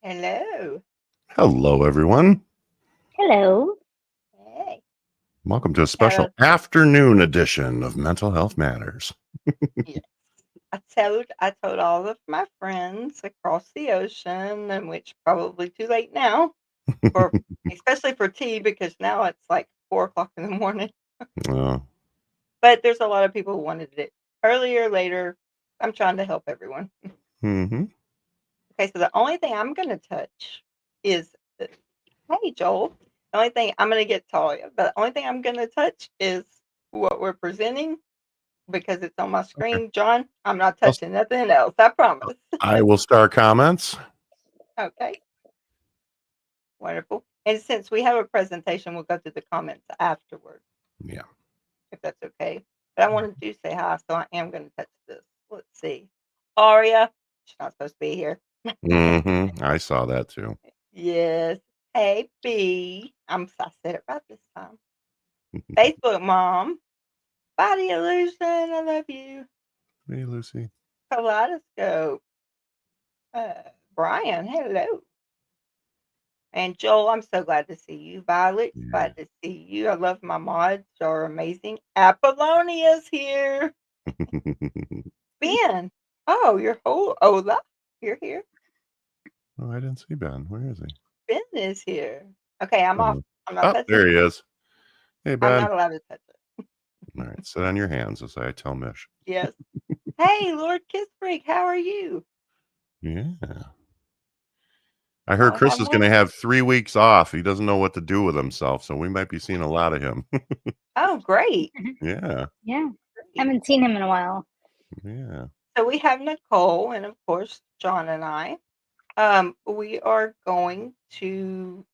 Hello. Hello, everyone. Hello. Hey. Welcome to a special afternoon edition of Mental Health Matters. Yes. I told all of my friends across the ocean, and which probably too late now, especially for tea, because now it's like 4 o'clock in the morning. Uh, But there's a lot of people who wanted it earlier, later. I'm trying to help everyone. mhm. Okay, so the only thing I'm going to touch is, hey, Joel. The only thing I'm going to get Talia, but the only thing I'm going to touch is what we're presenting because it's on my screen. Okay. John, I'm not touching nothing else. I promise. I will start comments. Okay. Wonderful. And since we have a presentation, we'll go through the comments afterward, Yeah. if that's okay. But I wanted to say hi, so I am going to touch this. Let's see. Aria, she's not supposed to be here. I saw that too. Yes. Hey, B. I said it right this time. Facebook Mom. Body Illusion, I love you. Hey, Lucy. Kaleidoscope. Brian, hello. And Joel, I'm so glad to see you. Violet, glad to see you. I love my mods. You're amazing. Apollonia's here. Ben. Oh, you're Ola. You're here. Oh, I didn't see Ben. Where is he? Ben is here. Okay, I'm off. I'm not touching there it. he is. Hey, Ben. I'm not allowed to touch it. All right, sit on your hands, as I tell Mish. Yes. Hey, Lord Kiss Freak, how are you? Yeah. I heard Chris is going to have 3 weeks off. He doesn't know what to do with himself, so we might be seeing a lot of him. Oh, great. Yeah. Yeah. Haven't seen him in a while. Yeah. So we have Nicole and, of course, John and I. We are going to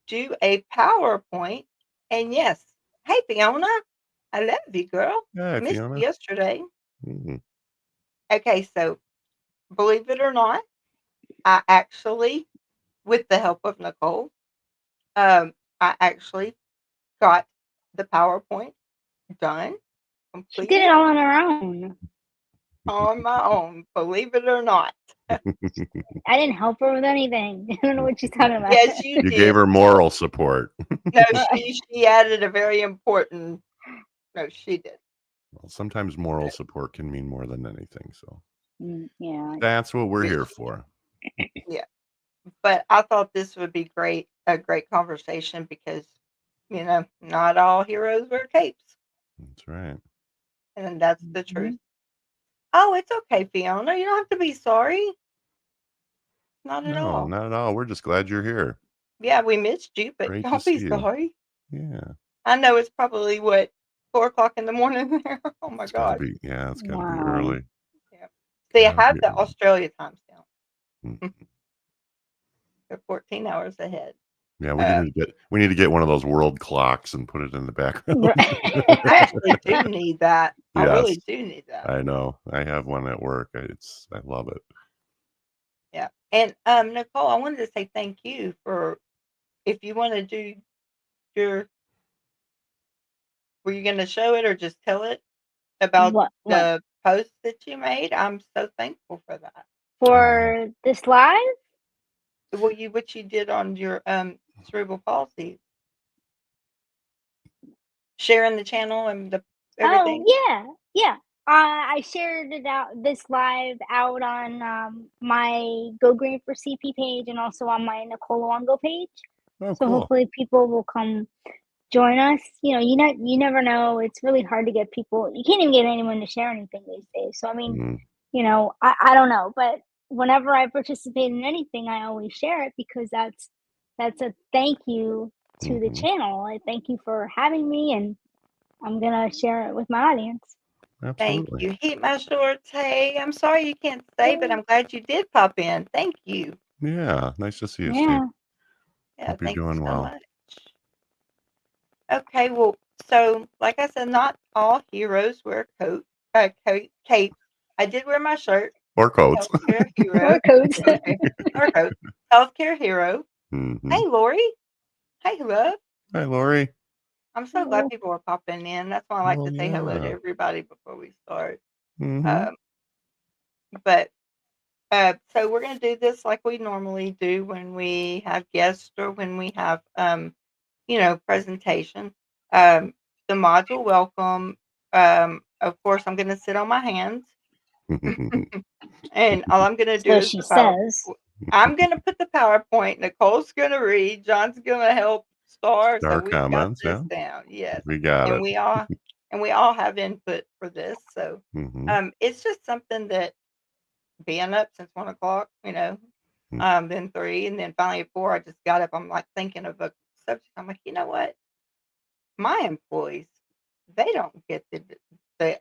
do a PowerPoint. And yes, hey, Fiona, I love you, girl. Hi, Missed Fiona. you yesterday. Mhm. Okay, so believe it or not, I actually, with the help of Nicole, I actually got the PowerPoint done, She completed did it all on her own. on my own, believe it or not. I didn't help her with anything. I don't know what she's talking about. Yes, you You did. gave her moral support. No, she added a very important. No, she did. Well, sometimes moral support can mean more than anything. So Yeah, that's what we're here for. Yeah, but I thought this would be a great conversation because, not all heroes wear capes, That's right. and that's the truth. Oh, it's okay, Fiona. You don't have to be sorry. Not at all. No, not at all. We're just glad you're here. Yeah, we missed you, but Great to don't be see you. sorry. Yeah. I know it's probably 4 o'clock in the morning there. Oh my It's gotta God. be, it's gotta be early. Yeah. They Gotta have be the early. Australia times down. Mhm. They're 14 hours ahead. Yeah, we need to get one of those world clocks and put it in the background. I actually do need that. I really Yes, do need that. I know. I have one at work. I love it. Yeah. And Nicole, I wanted to say thank you for if you want to do were you going to show it or just tell it about What? the post that you made? I'm so thankful for that. For this live? Well, what you did on your cerebral palsy, sharing the channel and everything. Oh yeah. I shared it out this live out on my Go Green for CP page and also on my Nicole Luongo page. Oh, So cool. hopefully people will come join us. You never know. It's really hard to get people. You can't even get anyone to share anything these days. So I mean, I don't know, but whenever I participate in anything, I always share it because that's a thank you to the channel. I thank you for having me, and I'm gonna share it with my audience. Absolutely. Thank you. Heat my shorts. Hey, I'm sorry you can't stay, but I'm glad you did pop in. Thank you. Yeah, nice to see you, Yeah. Steve. Yeah, Hope you're thank you doing so well. much. Okay, well, so like I said, not all heroes wear capes. I did wear my shirt. Or coats. Healthcare hero. Or coats. Or coat. Healthcare hero. Mhm. Hey, Lori. Hey, love. Hi, Lori. I'm so glad people are popping in. That's why I like to say hello to everybody before we start. Mhm. But So we're going to do this like we normally do when we have guests or when we have, presentation. The module welcome. Of course, I'm going to sit on my hands, and all I'm going to do So is she the power. says. I'm going to put the PowerPoint. Nicole's going to read. John's going to help start. So Star we've got comments, this yeah. down. Yes, We got and it. we all have input for this. So Mhm. it's just something that being up since 1 o'clock, then 3, and then finally at 4, I just got up. I'm like thinking of a subject. I'm like, you know what? My employees, they don't get the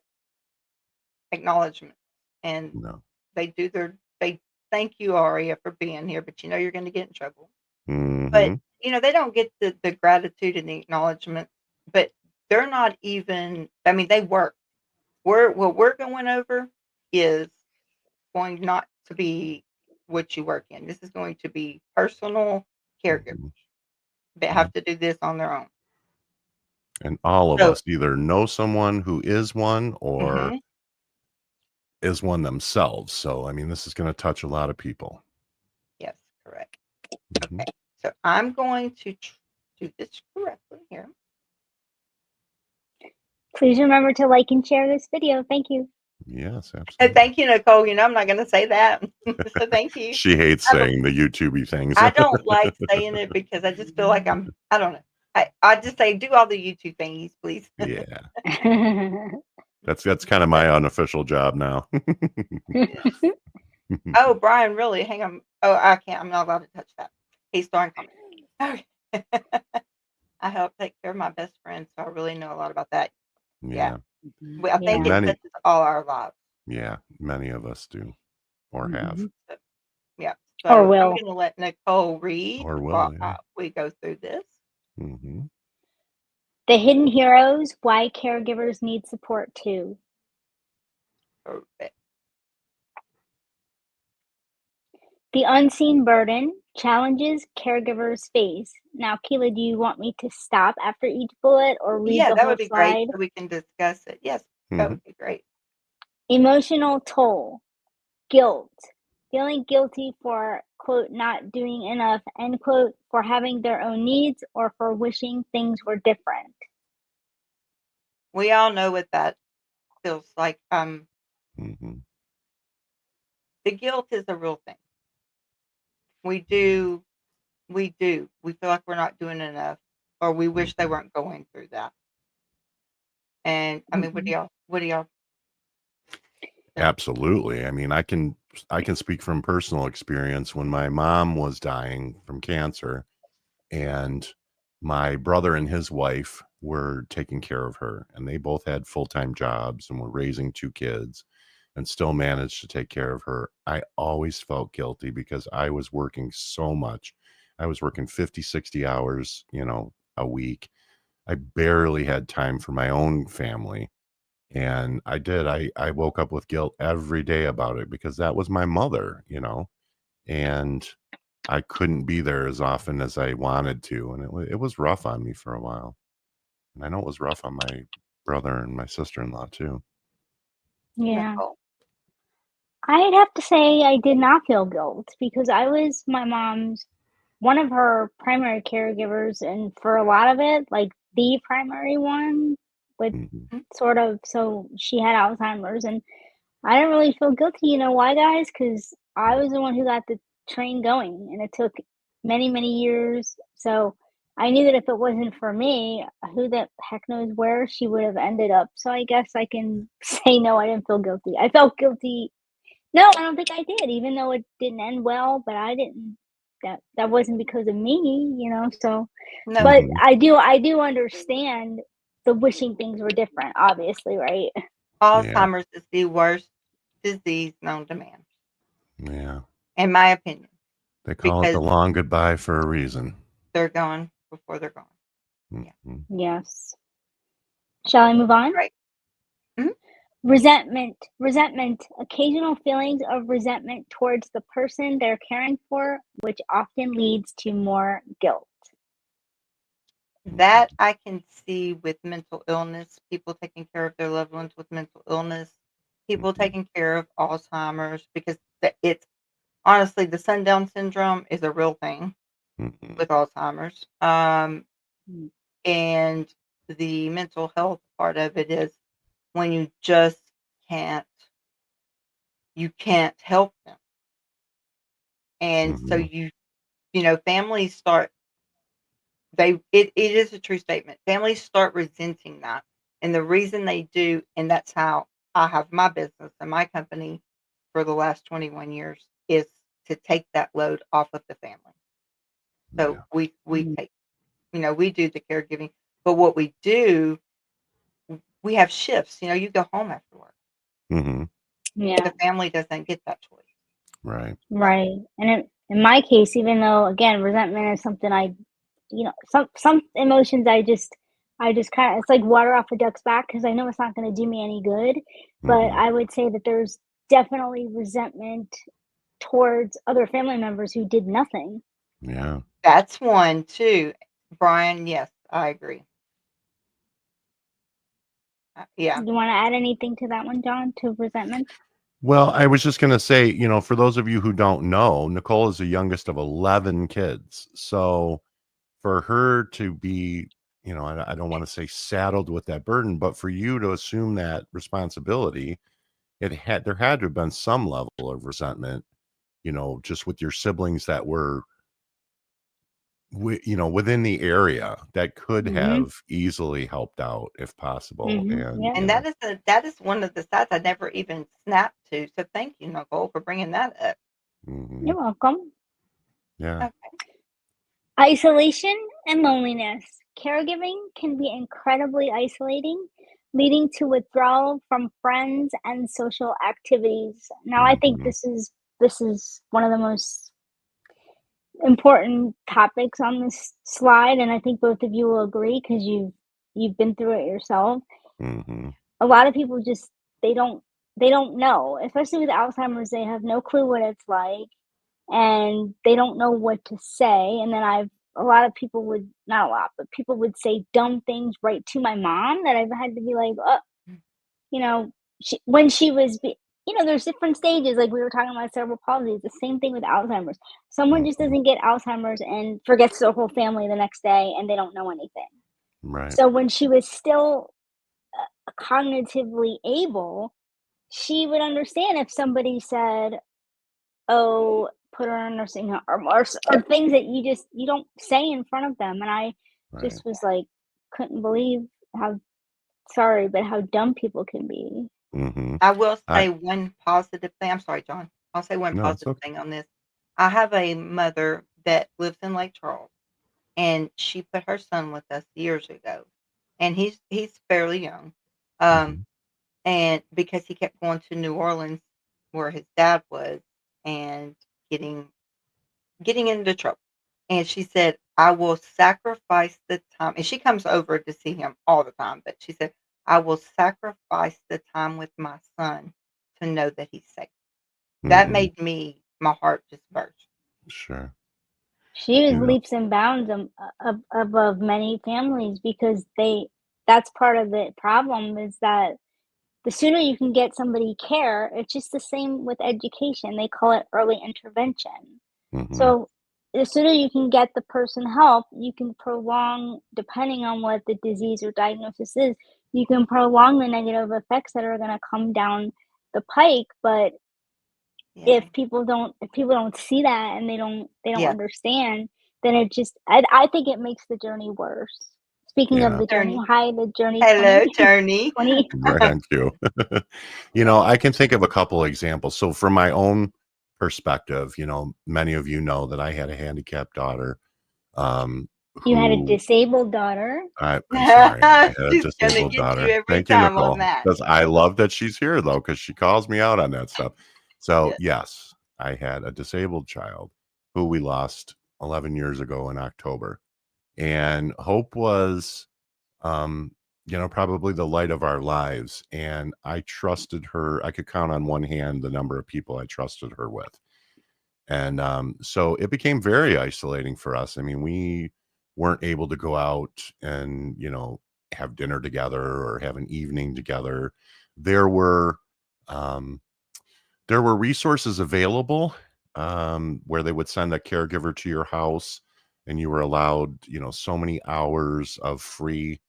acknowledgement, and No. they thank you, Aria, for being here, but you're going to get in trouble. But Mhm. they don't get the gratitude and the acknowledgement, but they're not even. I mean, they work. What we're going over is going not to be what you work in. This is going to be personal caregivers Mhm. that Yeah. have to do this on their own. And all of So, us either know someone who is one or mhm, is one themselves. So, I mean, this is going to touch a lot of people. yes, correct. Mhm. Okay, so I'm going to do this correctly here. Please remember to like and share this video. Thank you. Yes, And absolutely. thank you, Nicole. I'm not going to say that. So thank you. She hates I don't, saying the YouTubey things. I don't like saying it because I just feel like I don't know. I just say, do all the YouTube thingies, please. Yeah. That's kind of my unofficial job now. Yes. Oh, Brian, really? Hang on. Oh, I can't. I'm not allowed to touch that. He's throwing comments. Okay. I help take care of my best friend, so I really know a lot about that. Yeah. Yeah. I think Yeah. it Many, touches all our lives. many of us do or have Mhm. So, yeah. Or So I'm will. going to let Nicole read or while will. Yeah. we go through this. Hmm. The hidden heroes, why caregivers need support too. Perfect. The unseen burden, challenges caregivers face. Now, Keela, do you want me to stop after each bullet or read Yeah, the that whole would be great slide? so we can discuss it. Yes, that Hmm. would be great. Emotional toll, guilt, feeling guilty for, quote, not doing enough, end quote, for having their own needs or for wishing things were different. We all know what that feels like. Hmm. The guilt is a real thing. We do. We do. We feel like we're not doing enough, or we wish they Hmm. weren't going through that. And I mean, Mhm. what do y'all think? Absolutely. I mean, I can speak from personal experience when my mom was dying from cancer and my brother and his wife were taking care of her and they both had full-time jobs and were raising 2 kids and still managed to take care of her. I always felt guilty because I was working so much. I was working 50, 60 hours, a week. I barely had time for my own family. And I woke up with guilt every day about it because that was my mother, and I couldn't be there as often as I wanted to. And it was rough on me for a while. And I know it was rough on my brother and my sister-in-law too. Yeah. Nicole. I'd have to say I did not feel guilt because I was my mom's one of her primary caregivers, and for a lot of it, like the primary one, with Mhm. Mhm. sort of, so she had Alzheimer's, and I didn't really feel guilty. You know why, guys? Because I was the one who got the train going, and it took many, many years. So I knew that if it wasn't for me, who the heck knows where she would have ended up. So I guess I can say no, I didn't feel guilty. I felt guilty. No, I don't think I did, even though it didn't end well, but I didn't that wasn't because of me, so No, but Mhm. I do understand the wishing things were different, obviously, right? Yeah. Alzheimer's is the worst disease known to man, Yeah. in my opinion, They call it because the long goodbye for a reason. they're gone before they're gone. Yeah. Mhm. Yes. Shall Okay. I move on? Great. Mhm. Resentment, occasional feelings of resentment towards the person they're caring for, which often leads to more guilt. Mhm. That I can see with mental illness, people taking care of their loved ones with mental illness, people Mhm. taking care of Alzheimer's because it's honestly, the sundown syndrome is a real thing Mhm. with Alzheimer's. Mm. And the mental health part of it is when you just can't you can't help them. And so Mhm. families start it is a true statement. Families start resenting that. And the reason they do, and that's how I have my business and my company for the last 21 years, is to take that load off of the family. So Yeah. we Mm. take, we do the caregiving, but what we do, we have shifts. You go home after work. Mhm. Yeah. The family doesn't get that choice. Right. So, Right. And in my case, even though again, resentment is something some emotions I just kind of it's like water off a duck's back because I know it's not going to do me any good. But Mhm. I would say that there's definitely resentment towards other family members who did nothing. Yeah. that's one too. Brian, yes, I agree. Yeah. You want to add anything to that one, John, to resentment? Well, I was just going to say, for those of you who don't know, Nicole is the youngest of 11 kids. So for her to be, I don't want to say saddled with that burden, but for you to assume that responsibility, there had to have been some level of resentment, just with your siblings that were, within the area that could Mhm. have easily helped out if possible. Mhm. And, Yeah. And that is one of the sides I never even snapped to. So thank you, Nicole, for bringing that up. mhm, You're welcome. yeah. Okay. Isolation and loneliness. Caregiving can be incredibly isolating, leading to withdrawal from friends and social activities. Now, I think Mhm, this is one of the most important topics on this slide, and I think both of you will agree because you've been through it yourself. mhm, A lot of people just they don't they don't know, especially with Alzheimer's. They have no clue what it's like and they don't know what to say. And then a lot of people would, not a lot, but people would say dumb things right to my mom that I've had to be like, oh, you know, when she was, there's different stages. Like we were talking about cerebral palsy. It's the same thing with Alzheimer's. Someone just mhm. doesn't get Alzheimer's and forgets their whole family the next day and they don't know anything. Right. So when she was still cognitively able, she would understand if somebody said, oh, put her in a nursing home or things that you don't say in front of them. And I Right. just was like, couldn't believe how sorry, but how dumb people can be. Mhm. I will I say one positive thing. I'm sorry, John. I'll say one No, it's positive okay. thing on this. I have a mother that lives in Lake Charles, and she put her son with us years ago, and he's fairly young, um, Mhm. and because he kept going to New Orleans where his dad was and getting into trouble. And she said, "I will sacrifice the time," and she comes over to see him all the time, but she said, "I will sacrifice the time with my son to know that he's safe." That Mhm. made my heart just burst. Sure. She was You know. leaps and bounds above many families because that's part of the problem is that the sooner you can get somebody care, it's just the same with education. They call it early intervention. Mhm. So the sooner you can get the person help, you can prolong, depending on what the disease or diagnosis is, you can prolong the negative effects that are going to come down the pike. But Yeah. if people don't see that and they don't Yeah. understand, then I think it makes the journey worse. Speaking of Yeah. the journey, Journey. hi, the journey Hello, 20 Journey. 20. Thank you. I can think of a couple examples. So from my own perspective, many of you know that I had a handicapped daughter, You had a who disabled daughter. I'm sorry, I had a She's gonna disabled get you daughter. every Thank you, time on Nicole, that. because I love that she's here though, because she calls me out on that stuff. So Yeah. yes, I had a disabled child who we lost 11 years ago in October. And Hope was, um, probably the light of our lives. And I trusted her. I could count on one hand the number of people I trusted her with. And so it became very isolating for us. I mean, we weren't able to go out and, have dinner together or have an evening together. There were, um, there were resources available, where they would send a caregiver to your house, and you were allowed, so many hours of free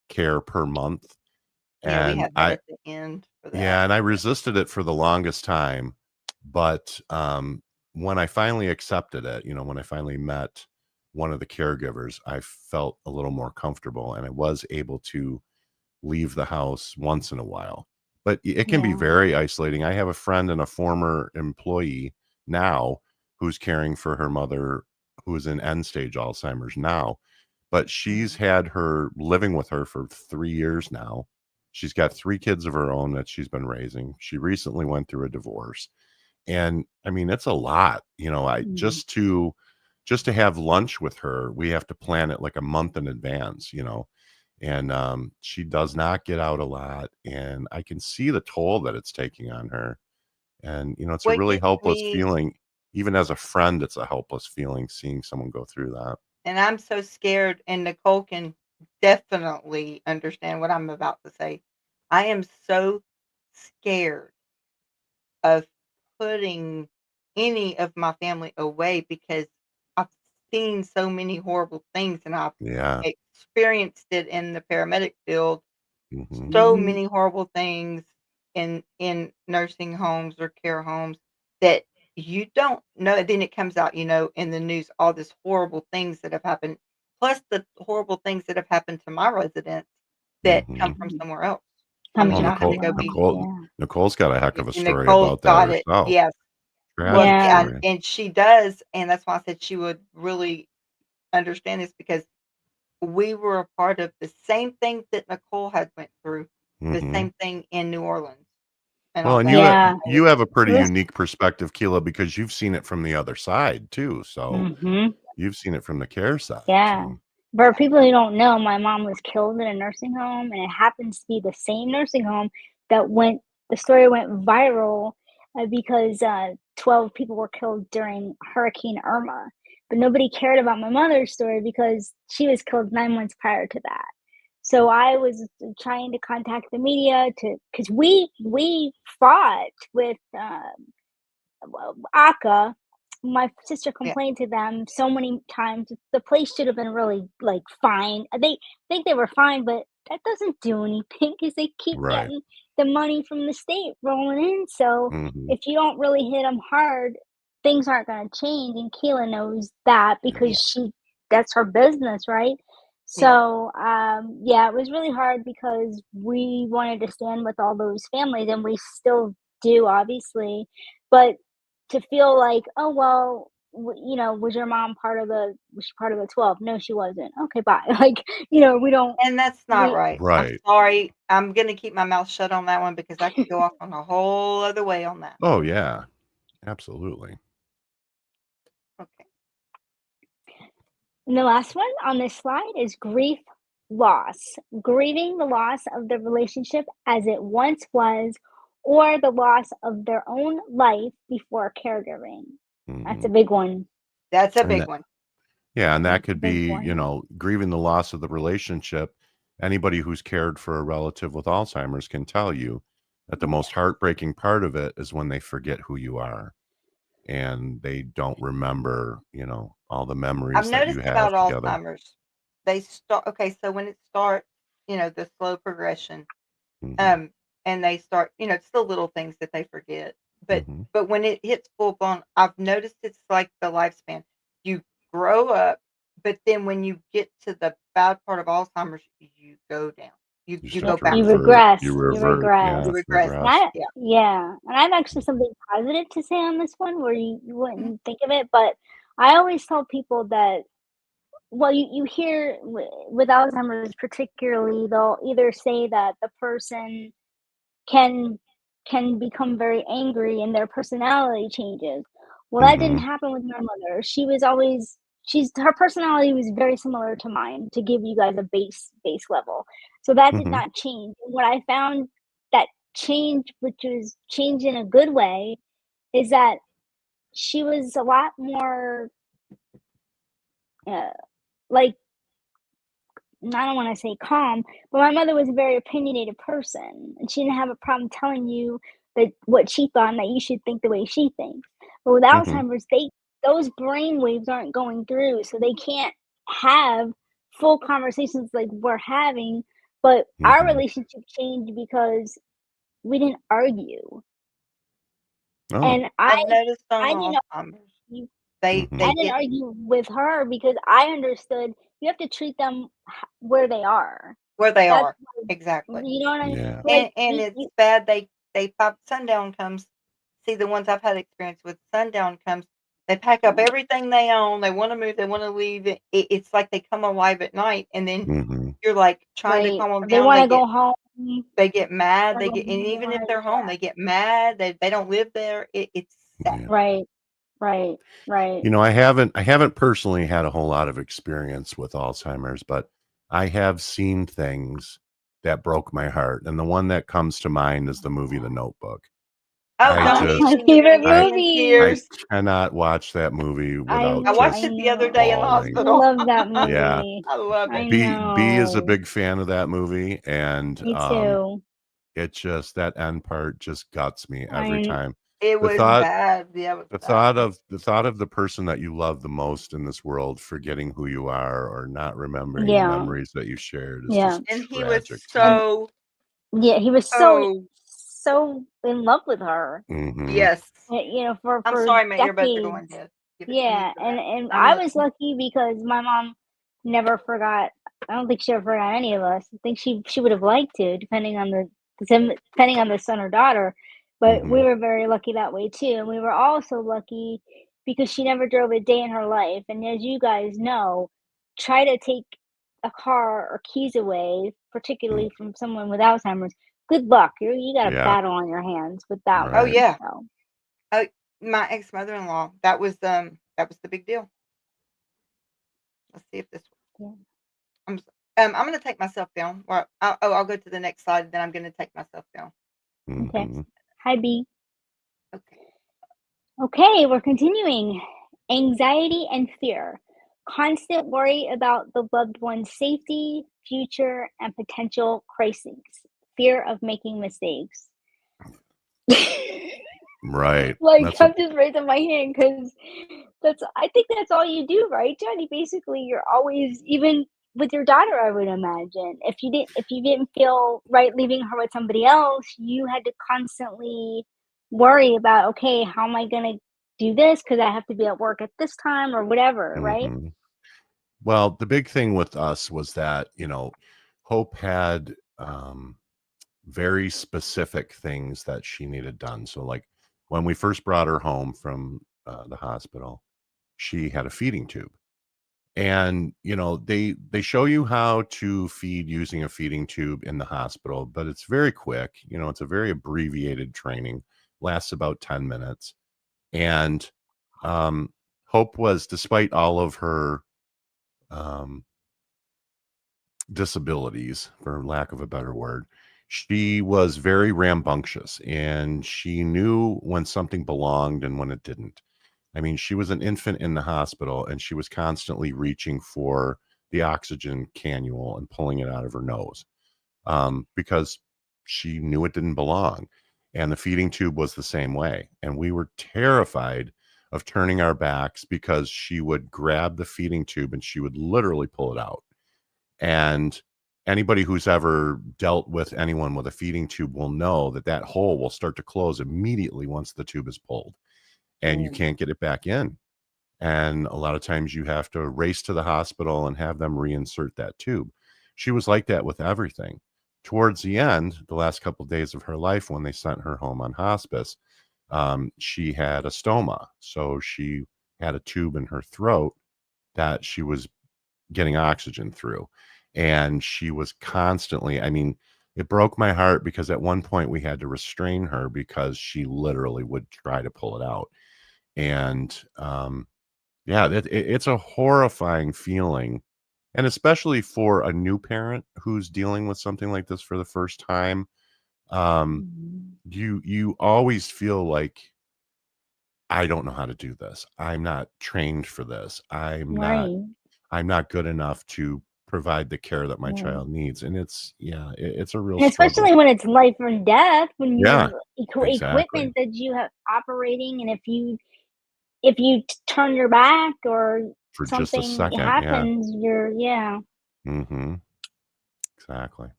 care per month. Yeah, we And had that at the end for that. yeah, and I resisted it for the longest time. But when I finally accepted it, when I finally met one of the caregivers, I felt a little more comfortable, and I was able to leave the house once in a while. But it can be Yeah. very isolating. I have a friend and a former employee now who's caring for her mother who is in end stage Alzheimer's now, but she's Mhm. had her living with her for 3 years now. She's got 3 kids of her own that she's been raising. She recently went through a divorce. And I mean, it's a lot, I Mhm. just to have lunch with her, we have to plan it like a month in advance. And she does not get out a lot, and I can see the toll that it's taking on her. And it's a What really gets helpless me, feeling. Even as a friend, it's a helpless feeling seeing someone go through that. and I'm so scared, and Nicole can definitely understand what I'm about to say. I am so scared of putting any of my family away because I've seen so many horrible things, and I've Yeah. experienced it in the paramedic field. Hmm. So Mhm. many horrible things in nursing homes or care homes that you don't know. Then it comes out, in the news, all these horrible things that have happened, plus the horrible things that have happened to my residents that come Hmm. from Mhm. somewhere else. I Come Oh, mean, I from had to Nicole, go somewhere else. be Nicole, Yeah. Nicole's got a heck of a and story Nicole's about that got it. herself. Yes. Well, Tragic Yeah. story. and she does, and that's why I said she would really understand this because we were a part of the same thing that Nicole had went through, the Hmm. same thing in New Orleans, and Well, I'll and never Yeah. forget you it. have a It pretty was unique perspective, Keela, because you've seen it from the other side too. So Mhm. you've seen it from the care side. Yeah. So For Yeah. people who don't know, my mom was killed in a nursing home, and it happens to be the same nursing home that the story went viral because 12 people were killed during Hurricane Irma. But nobody cared about my mother's story because she was killed 9 months prior to that. So I was trying to contact the media because we fought with ACA. My sister Yeah. complained to them so many times. The place should have been really like fine. They think they were fine, but that doesn't do anything because they keep right. getting the money from the state rolling in. So Hmm. if you don't really hit them hard, things aren't going to change. And Keela knows that Yeah. because Yeah. that's her business, right? Yeah. So yeah, it was really hard because we wanted to stand with all those families, and we still do, obviously. But to feel like, "Oh, well, was your mom was she part of the 12?" "No, she wasn't." "Okay, bye." Like, we don't And that's not we right. I'm Right. sorry. I'm gonna keep my mouth shut on that one because I could go off on a whole other way on that. Oh yeah. Absolutely. Okay. And the last one on this slide is grief loss. Grieving the loss of the relationship as it once was, or the loss of their own life before caregiving. That's Hmm. a big one. That's a And big that, one. yeah, and that That's a could big be, one. grieving the loss of the relationship. Anybody who's cared for a relative with Alzheimer's can tell you that the most heartbreaking part of it is when they forget who you are and they don't remember, all the I've memories that you noticed about have together. Alzheimer's, they start okay, so when it starts, the slow progression, Hmm. um, and they start, it's the little things that they forget. But Hmm. but when it hits full blown, I've noticed it's like the lifespan. You grow up, but then when you get to the bad part of Alzheimer's, you go down. You You you Yeah, go start to you backwards. revert. You regress. You revert. regress. You Yeah. regress. And I Regress. Yeah. yeah, and I have actually something positive to say on this one where you wouldn't think of it, but I always tell people that well, you hear with Alzheimer's particularly, they'll either say that the person can can become very angry and their personality changes. Well, that didn't Hmm. happen with my mother. She was always she's her personality was very similar to mine to give you guys a base level. So that did Hmm. not change. And what I found that changed, which was change in a good way, is that she was a lot more uh, like I don't want to say calm, but my mother was a very opinionated person, and she didn't have a problem telling you that what she thought and that you should think the way she thinks. But with Mm-hmm. Alzheimer's, those brain waves aren't going through, so they can't have full conversations like we're having. But our Mm-hmm. relationship changed because we didn't argue, Oh. and I've noticed on I didn't Alzheimer's, argue. Mm-hmm. I they didn't get argue with her because I understood you have to treat them where they are. where they That's are. Exactly. you know what I mean? Yeah. Like And it's bad they pop sundown comes. See, the ones I've had experience with, sundown comes, they pack up everything they own, they wanna move, they wanna leave, it's like they come alive at night, and then Mm-hmm. you're, like, trying to right. calm them They down, want to go home. they get mad, Wanna they go get, and home, they even if wanna, they're home, they get mad, they don't live there, it's sad. Yeah. right, right, right. I haven't personally had a whole lot of experience with Alzheimer's, but I have seen things that broke my heart. And the one that comes to mind is the movie The Notebook. Oh, I don't Oh, my just even get favorite me, I I'm in movie. I tears. cannot watch that movie I without I know, watched I it just the other day in the know. bawling. I hospital. love that Yeah. movie. I love I it. B is a know. big fan of that movie, and Me too. it just that end part just guts me every I time. It The was thought bad, yeah, it was the bad. thought of the person that you love the most in this world forgetting who you are or not remembering the yeah, memories that you shared is yeah. just And he was tragic to me. And so, yeah, he was oh, so in love with her. Mm-hmm. yes. You know, I'm for sorry, my earbuds are going decades. dead. Give it to me Yeah, for that. and I'm I was listening. lucky because my mom never forgot. I don't think she ever forgot any of us. I think she would have liked to, depending on the son or daughter. But Mm-hmm. we were very lucky that way too, and we were also lucky because she never drove a day in her life. And as you guys know, try to take a car or keys away, particularly from someone with Alzheimer's. Good luck. You got a Yeah, battle on your hands with that Oh, right. one. yeah. So Oh, my ex-mother-in-law, that was the big deal. Let's see if this yeah. I'm gonna take myself down. Well, I'll go to the next slide, then I'm gonna take myself down. Okay. Mm-hmm. Hi B. Okay. Okay, we're continuing. Anxiety and fear. Constant worry about the loved one's safety, future, and potential crises. Fear of making mistakes. Right. Like, That's a I'm just raising my hand because I think that's all you do, right, Johnny? Basically, you're always, even with your daughter, I would imagine. If you didn't feel right leaving her with somebody else, you had to constantly worry about, okay, how am I gonna do this? Because I have to be at work at this time or whatever, right? mhm. Well, the big thing with us was that, Hope had very specific things that she needed done. So, like when we first brought her home from the hospital, she had a feeding tube. And they show you how to feed using a feeding tube in the hospital, but it's very quick. It's a very abbreviated training, lasts about 10 minutes. And um, Hope was, despite all of her um, disabilities, for lack of a better word, she was very rambunctious and she knew when something belonged and when it didn't. I mean, she was an infant in the hospital and she was constantly reaching for the oxygen cannula and pulling it out of her nose because she knew it didn't belong. And the feeding tube was the same way. And we were terrified of turning our backs because she would grab the feeding tube and she would literally pull it out. And anybody who's ever dealt with anyone with a feeding tube will know that that hole will start to close immediately once the tube is pulled and you Mm. can't get it back in. And a lot of times you have to race to the hospital and have them reinsert that tube. She was like that with everything. Towards the end, the last couple of days of her life, when they sent her home on hospice, she had a stoma. So she had a tube in her throat that she was getting oxygen through. And she was constantly, I mean, it broke my heart because at one point we had to restrain her because she literally would try to pull it out. And yeah, it's a horrifying feeling. And especially for a new parent who's dealing with something like this for the first time, um, Mhm. you always feel like I don't know how to do this. I'm not trained for this. Right. I'm not good enough to provide the care that my Yeah. child needs. And it's a real And struggle. especially when it's life or death, when you Yeah, have exactly. equipment that you have operating, and if you if you turn your back or For just a something second, yeah. happens, yeah. Mm-hmm. Exactly.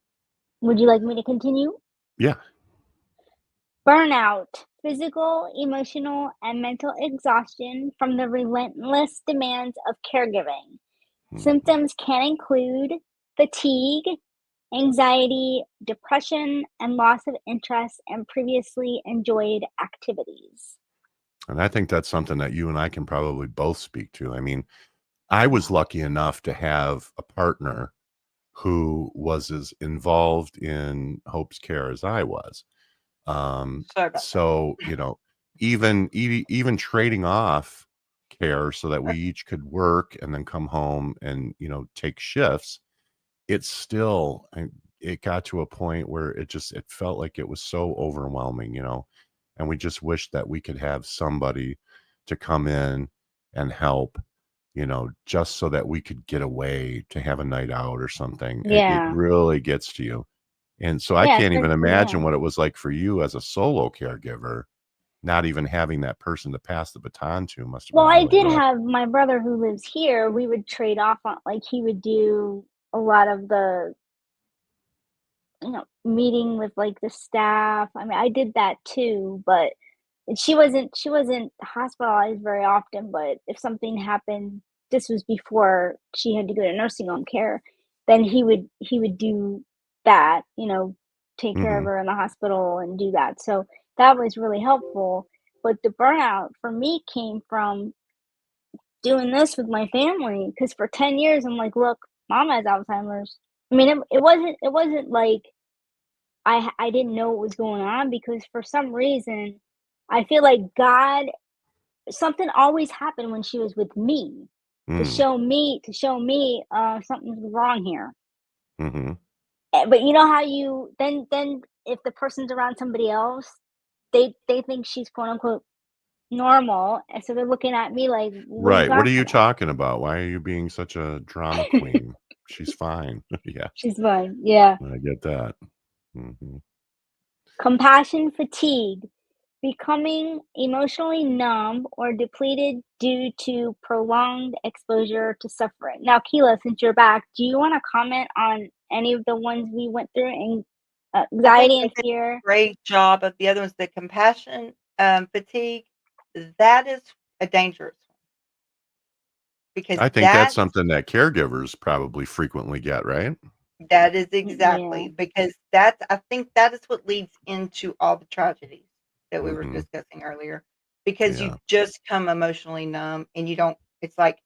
Would you like me to continue? Yeah. Burnout, physical, emotional, and mental exhaustion from the relentless demands of caregiving. Mhm. Symptoms can include fatigue, anxiety, depression, and loss of interest in previously enjoyed activities. And I think that's something that you and I can probably both speak to. I mean, I was lucky enough to have a partner who was as involved in Hope's care as I was. Sorry about that. So, even trading off care so that we each could work and then come home and, take shifts, it's still, it got to a point where it felt like it was so overwhelming, and we just wished that we could have somebody to come in and help, just so that we could get away to have a night out or something. It Yeah. really gets to you. And so I Yeah, can't even especially, yeah. imagine what it was like for you as a solo caregiver, not even having that person to pass the baton to must have Well, been I really did rough. have my brother who lives here. We would trade off on, like, he would do a lot of the, meeting with like the staff. I mean, I did that too, but she wasn't hospitalized very often, but if something happened, this was before she had to go to nursing home care, then he would do that, take care of Mhm. her in the hospital and do that. So that was really helpful. But the burnout for me came from doing this with my family because for 10 years I'm like, look, mom has Alzheimer's. I mean, it wasn't like I didn't know what was going on because for some reason I feel like God something always happened when she was with me Mm. to show me something's wrong here. Mhm. But you know how you then if the person's around somebody else, they think she's quote unquote normal, and so they're looking at me like, "What are you Right. What are you talking about?" talking about? Why are you being such a drama queen? She's fine. Yeah, She's fine. Yeah. I get that. Mhm. Compassion fatigue, becoming emotionally numb or depleted due to prolonged exposure to suffering. Now, Keela, since you're back, do you want to comment on any of the ones we went through? And I think anxiety they and did fear. a great job of the other ones. The compassion, fatigue, that is a dangerous one because I think that's something that caregivers probably frequently get, right? that is Yeah. exactly because that's I think that is what leads into all the tragedies that we were Mhm. discussing earlier because you Yeah. just come emotionally numb and you don't it's like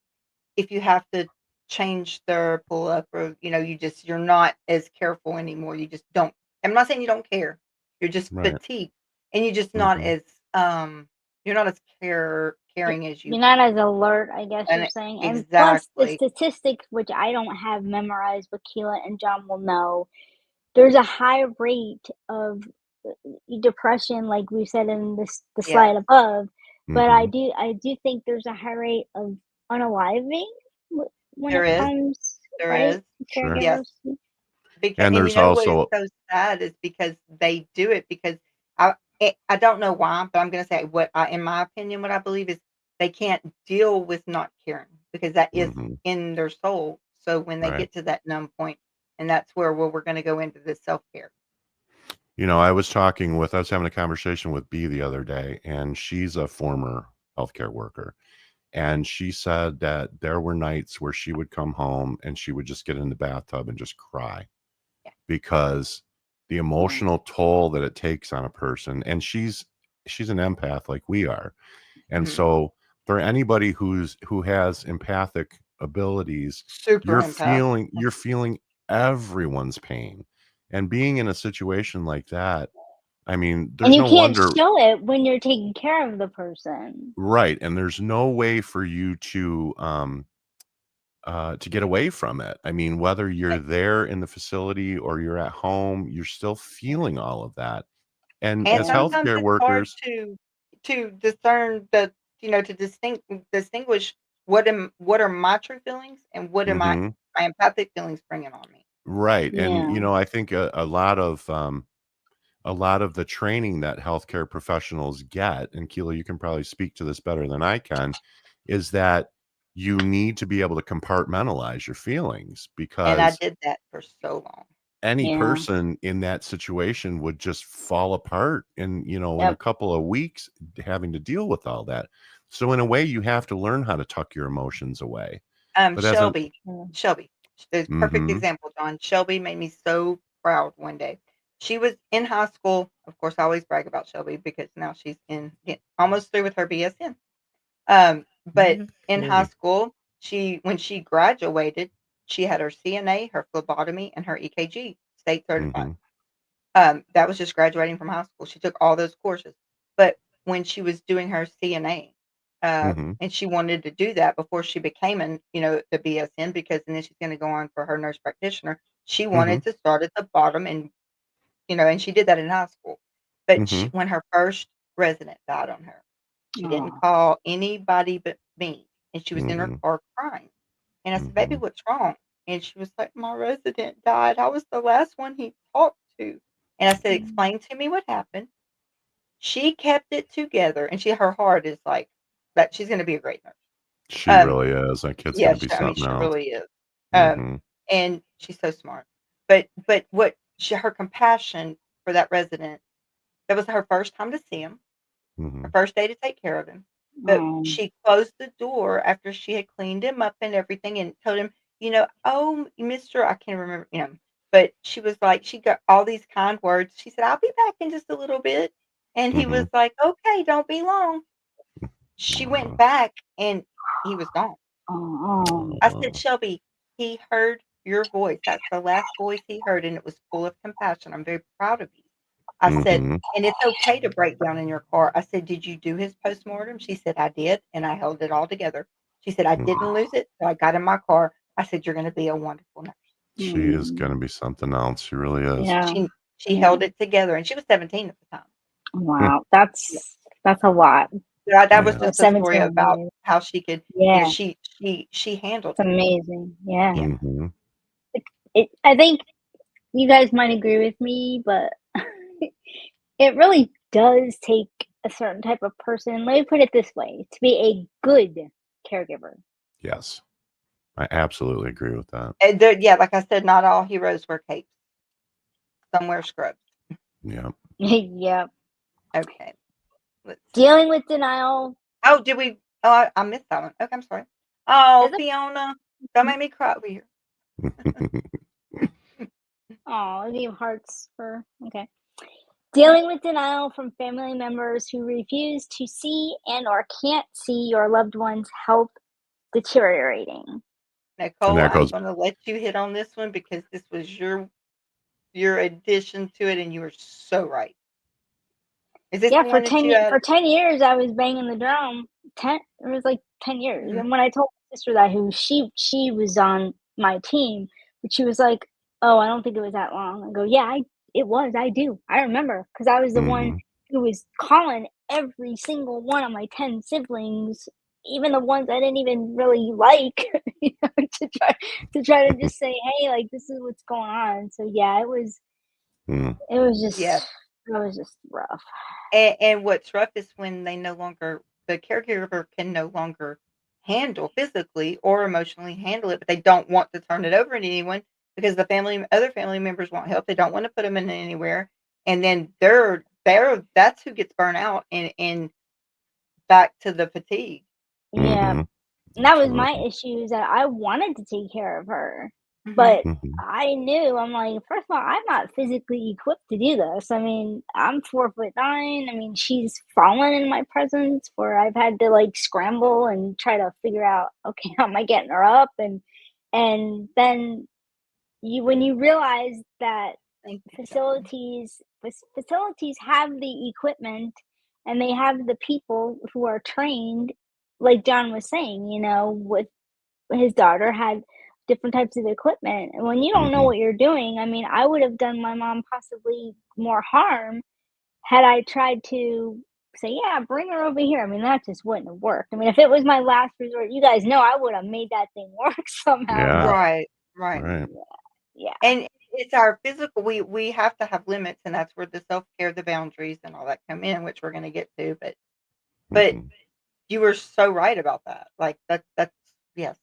if you have to change their pull up or you're not as careful anymore. You just don't I'm not saying you don't care. You're just Right. fatigued and you're just not Mhm. as you're not as caring as you You're not as alert, I guess you're and saying. And plus the exactly. statistics, which I don't have memorized, but Keela and John will know, there's a high rate of depression, like we said in the slide Yes, above. But I Mhm. do I do think there's a high rate of unaliving when there it is. comes, There right, is. to Sure. Yes. caregivers. Because And and you there's know what is also so sad is because they do it because I don't know why, but I'm gonna say in my opinion, what I believe is they can't deal with not caring because that is Mhm. in their soul. So when they Right. get to that numb point, and that's where we're gonna go into this self-care. I was having a conversation with B the other day, and she's a former healthcare worker. And she said that there were nights where she would come home and she would just get in the bathtub and just cry Yeah. because the Yeah. emotional toll that it takes on a person. And she's an empath like we are. And Mhm. so for anybody who has empathic abilities, Super empath. you're feeling everyone's pain. And being in a situation like that, I mean, And there's you no can't wonder. show it when you're taking care of the person. Right, and there's no way for you to get away from it. I mean, whether you're Eh, there in the facility or you're at home, you're still feeling all of that. And and as Yeah. sometimes healthcare it's hard workers, to discern to distinguish what are my true feelings and what are mhm, my empathic feelings bringing on me. right, and Yeah. I think a lot a lot of the training that healthcare professionals get, and Keela, you can probably speak to this better than I can, is that you need to be able to compartmentalize your feelings, And I because did that for so long. any Yeah. person in that situation would just fall apart in, in a Yep. couple of weeks, having to deal with all that. So in a way, you have to learn how to tuck your emotions away. But as a Shelby, Mm. Shelby, the perfect Mhm, example, John. Shelby made me so proud one day. She was in high school. Of course, I always brag about Shelby because now she's almost through with her BSN. But in high yay. school, when she graduated, she had her CNA, her phlebotomy, and her EKG state certified. Mhm, That was just graduating from high school. She took all those courses. But when she was doing her CNA, mhm, and she wanted to do that before she became the BSN, because and then she's going to go on for her nurse practitioner. She mhm, wanted to start at the bottom, and she did that in high school. But mhm, when her first resident died on her, she didn't Aw. call anybody but me, and she was in her mhm, car crying. And I said, "Baby, mhm, what's wrong?" And she was like, "My resident died. I was the last one he talked to." And I said, Mm. "Explain to me what happened." She kept it together, and her heart is like that. She's going to be a great nurse. she Um, really is. That kid's yeah, gonna be I mean, something she else. really is. Um, Mhm, and she's so smart. But her compassion for that resident, that was her first time to see him, her mhm, first day to take care of him. But Um, she closed the door after she had cleaned him up and everything and told him, "Oh, Mister," I can't remember, but she was like, she got all these kind words. She said, "I'll be back in just a little bit." And he was mhm. like, "Okay, don't be long." She went Aw, back and he was gone. oh, I said, aw. "Shelby, he heard your voice. That's the last voice he heard, and it was full of compassion. I'm very proud of you." I said, Mhm, "And it's okay to break down in your car." I said, "Did you do his postmortem?" She said, "I did, and I held it all together." She said, "I mhm. didn't lose it, so I got in my car." I said, "You're gonna be a wonderful nurse." She is mm, gonna be something else. She really is. yeah, She yeah. held it together, and she was 17 at the time. Hmm, Wow, Yeah. that's a lot That was yeah. for a just a story 17-year about old. how she could, Yeah, she handled it's it. amazing. Yeah. Yeah. Mhm, I think you guys might agree with me, but it really does take a certain type of person. Let me put it this way, to be a good caregiver. yes. I absolutely agree with that. And like I said, not all heroes wear capes. Some wear scrubs. Yeah. Yeah. Okay, let's see. Dealing with denial. Oh, did we? Oh, I missed that one. Okay, I'm sorry. Oh, Is it? Fiona, don't make me cry over here. Oh, leave hearts for okay. Dealing with denial from family members who refuse to see and or can't see your loved one's health deteriorating. And Nicole, that I'm goes, going to let you hit on this one because this was your addition to it, and you were so right. Is this Yeah, the one that you had? for 10 years I was banging the drum. 10 it was like 10 years. Mhm. And when I told my sister that who she was on my team, but she was like, "Oh, I don't think it was that long." I go, "Yeah, it was. I do. I remember because I was the one mhm, who was calling every single one of my 10 siblings, even the ones I didn't even really like, to try to just say, "Hey, like this is what's going on." So yeah, mm, it was just Yes. it was just rough. And what's rough is when the caregiver can no longer handle physically or emotionally handle it, but they don't want to turn it over to anyone because other family members want help. They don't want to put them in anywhere, and then that's who gets burnt out and back to the fatigue. Yeah. mhm. And that was my Absolutely. issue is that I wanted to take care of her, Mhm. but Mhm, I knew I'm like, first of all, I'm not physically equipped to do this. I mean, I'm 4'9". I mean, she's fallen in my presence where I've had to like scramble and try to figure out, okay, how am I getting her up? And then when you realize that Thank you, John. facilities have the equipment and they have the people who are trained, like John was saying, with his daughter had different types of equipment. And when you don't know mhm. what you're doing, I mean, I would have done my mom possibly more harm had I tried to say, yeah, bring her over here. I mean, that just wouldn't have worked. I mean, if it was my last resort, you guys know I would have made that thing work somehow, Yeah, but Right, right. right. yeah. And it's our physical. We have to have limits, and that's where the self-care, the boundaries, and all that come in, which we're going to get to. But you were so right about that. Like that's yes,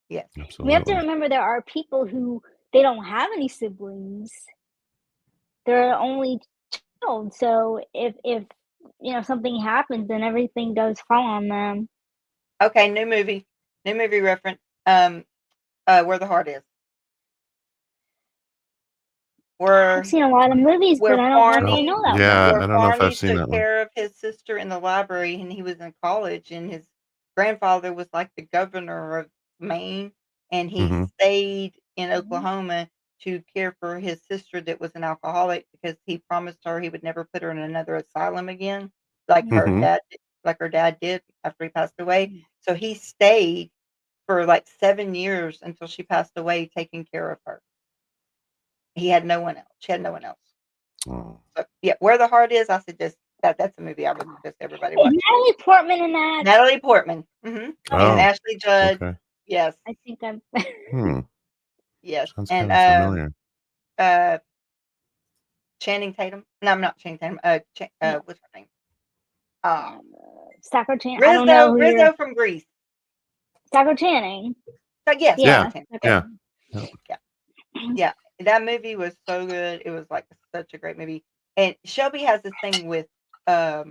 yes. We have to Absolutely. remember there are people who they don't have any siblings. They're only child. So if something happens, then everything does fall on them. Okay, new movie reference. Where the Heart Is. I've seen a lot of movies, but Where I don't know if I Barney, know that one. Yeah, where I don't know if I've Barney seen took that one. care of his sister in the library, and he was in college, and his grandfather was like the governor of Maine, and he Mhm. stayed in Oklahoma to care for his sister that was an alcoholic because he promised her he would never put her in another asylum again, like her Mhm. dad did after he passed away. So he stayed for like 7 years until she passed away, taking care of her. He had no one else. She had no one else. Oh. So, yeah, Where the Heart Is, I suggest that's a movie I would suggest everybody Is watch. Natalie Portman in that? Natalie Portman. And Oh, Ashley Judd. okay. Yes. I think I'm. Yes. Sounds And kind of familiar. Channing Tatum. No, I'm not Channing Tatum. What's her name? Sacco Channing. I don't know who Rizzo from Grease. Sacco Channing. Yes. Yeah. Okay. Yeah. Yeah. That movie was so good. It was like such a great movie. And Shelby has this thing with her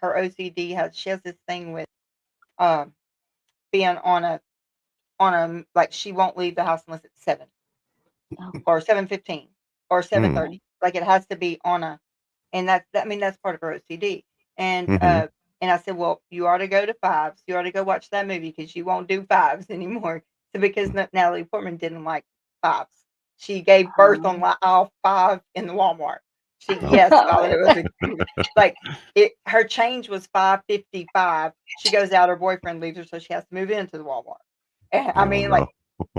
OCD. She has this thing with being on a like she won't leave the house unless it's 7 or 7:15 or 7:30. Like it has to be on a, and that's part of her OCD. And I said, well, you ought to go to 5s. You ought to go watch that movie because you won't do 5s anymore. So because Natalie Portman didn't like 5s, she gave birth on aisle 5 in the Walmart. She thought that it was like her change was 5:55. She goes out, her boyfriend leaves her, so she has to move into the Walmart. And I mean, like,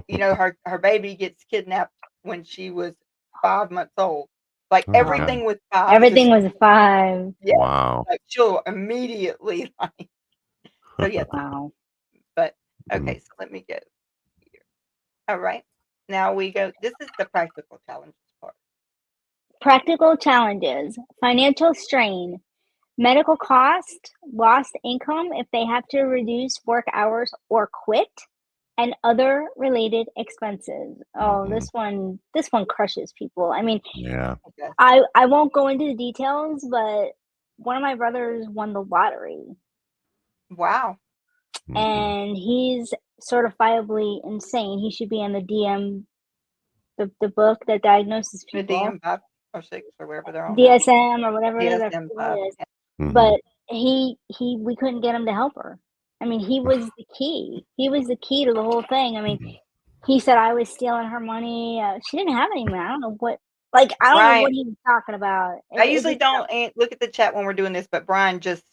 her baby gets kidnapped when she was 5 months old. Like everything with 5. Everything was a 5. Yeah, Wow. like she'll immediately like. So yes. Wow. But okay, so let me go here. All right, now we go. This is the practical challenges part. Practical challenges: financial strain, medical cost, lost income if they have to reduce work hours or quit, and other related expenses. Oh, this one crushes people. I mean, Yeah. Okay. I won't go into the details, but one of my brothers won the lottery, Wow. and he's certifiably insane. He should be in the the book that diagnoses The people, DM5 or 6 or wherever they're on now. DSM or whatever that DSM-5. is. But we couldn't get him to help her. I mean, he was the key. He was the key to the whole thing. I mean, he said I was stealing her money. She didn't have any money. I don't know what. Like, I don't know what he was talking about. I usually don't look at the chat when we're doing this, but Brian just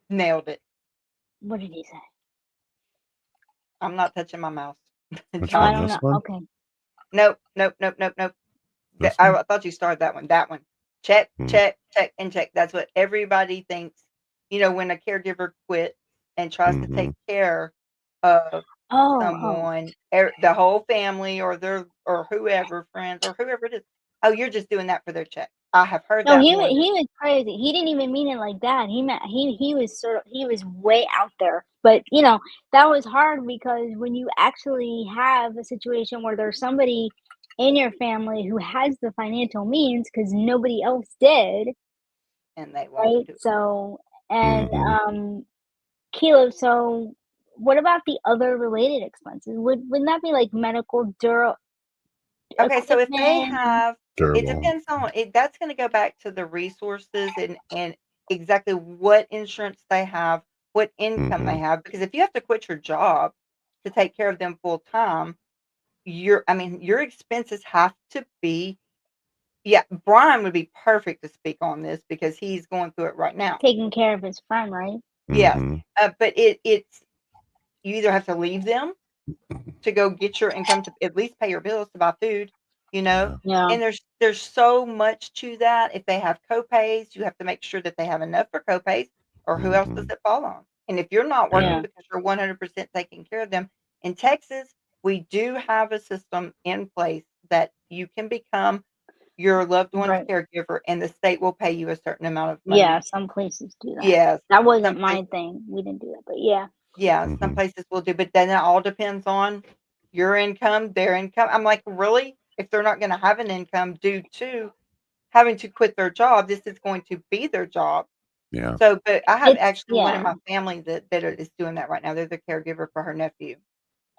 nailed it. What did he say? I'm not touching my mouse. Which I one? don't This know. one? Okay. Nope. This I one? thought you started that one. That one. Check, check, and check. That's what everybody thinks. When a caregiver quits and tries to take care of someone, the whole family or whoever, friends or whoever it is. Oh, you're just doing that for their check. I have heard No, that he more. he was crazy. He didn't even mean it like that. He meant he was way out there. But that was hard because when you actually have a situation where there's somebody in your family who has the financial means because nobody else did, and they won't right? do it. So Kilo. So what about the other related expenses? Wouldn't that be like medical Okay, so if they equipment? have, it Durable. depends on it. That's going to go back to the resources and exactly what insurance they have, what income they have. Because if you have to quit your job to take care of them full time, your expenses have to be. Yeah, Brian would be perfect to speak on this because he's going through it right now. Taking care of his friend, right? Yes, but it's you either have to leave them to go get your income to at least pay your bills to buy food, Yeah. and there's so much to that. If they have copays, you have to make sure that they have enough for copays, or who else does it fall on? And if you're not working because you're 100% taking care of them, in Texas, we do have a system in place that you can become your loved one's Right. caregiver, and the state will pay you a certain amount of Yeah, money. some places do that. Yes, That some wasn't places, my thing. We didn't do that, but yeah. yeah, some Mhm. places will do, but then it all depends on your income, their income. I'm like, really? If they're not going to have an income due to having to quit their job, this is going to be their job. Yeah. So, but I have It's actually one in yeah. my family that is doing that right now. They're the caregiver for her nephew.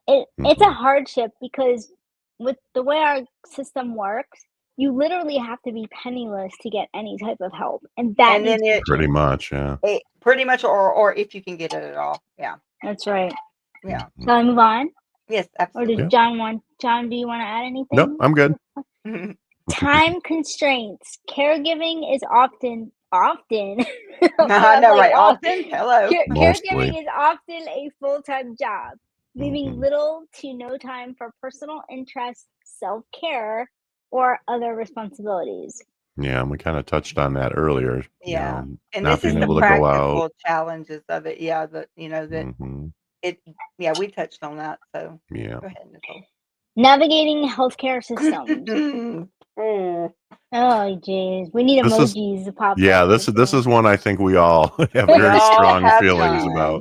It's a Mhm. hardship because with the way our system works, you literally have to be penniless to get any type of help, and that And then needs to Pretty change. much, yeah. it pretty much, or if you can get it at all. Yeah. That's right. Yeah. Mhm. Shall I move on? Yes, Or does Yeah. absolutely. John, do you wanna add Nope, anything? I'm good. Time constraints. Caregiving is often I I'm know, like, right? "Oh." Often. Hello. Mostly. Caregiving is often a full-time job, leaving Mhm. little to no time for personal interests, self-care, or other responsibilities. Yeah, and we kinda touched on that earlier, Yeah. And not this is being the able Mhm. to go out. practical challenges of it. Yeah, that that Mhm. it yeah, we touched on that. So Yeah. go ahead, Nicole. Navigating healthcare systems. Oh. Oh, jeez. We need This is emojis to pop Yeah, in. this is one I think we all have We very all strong have feelings about.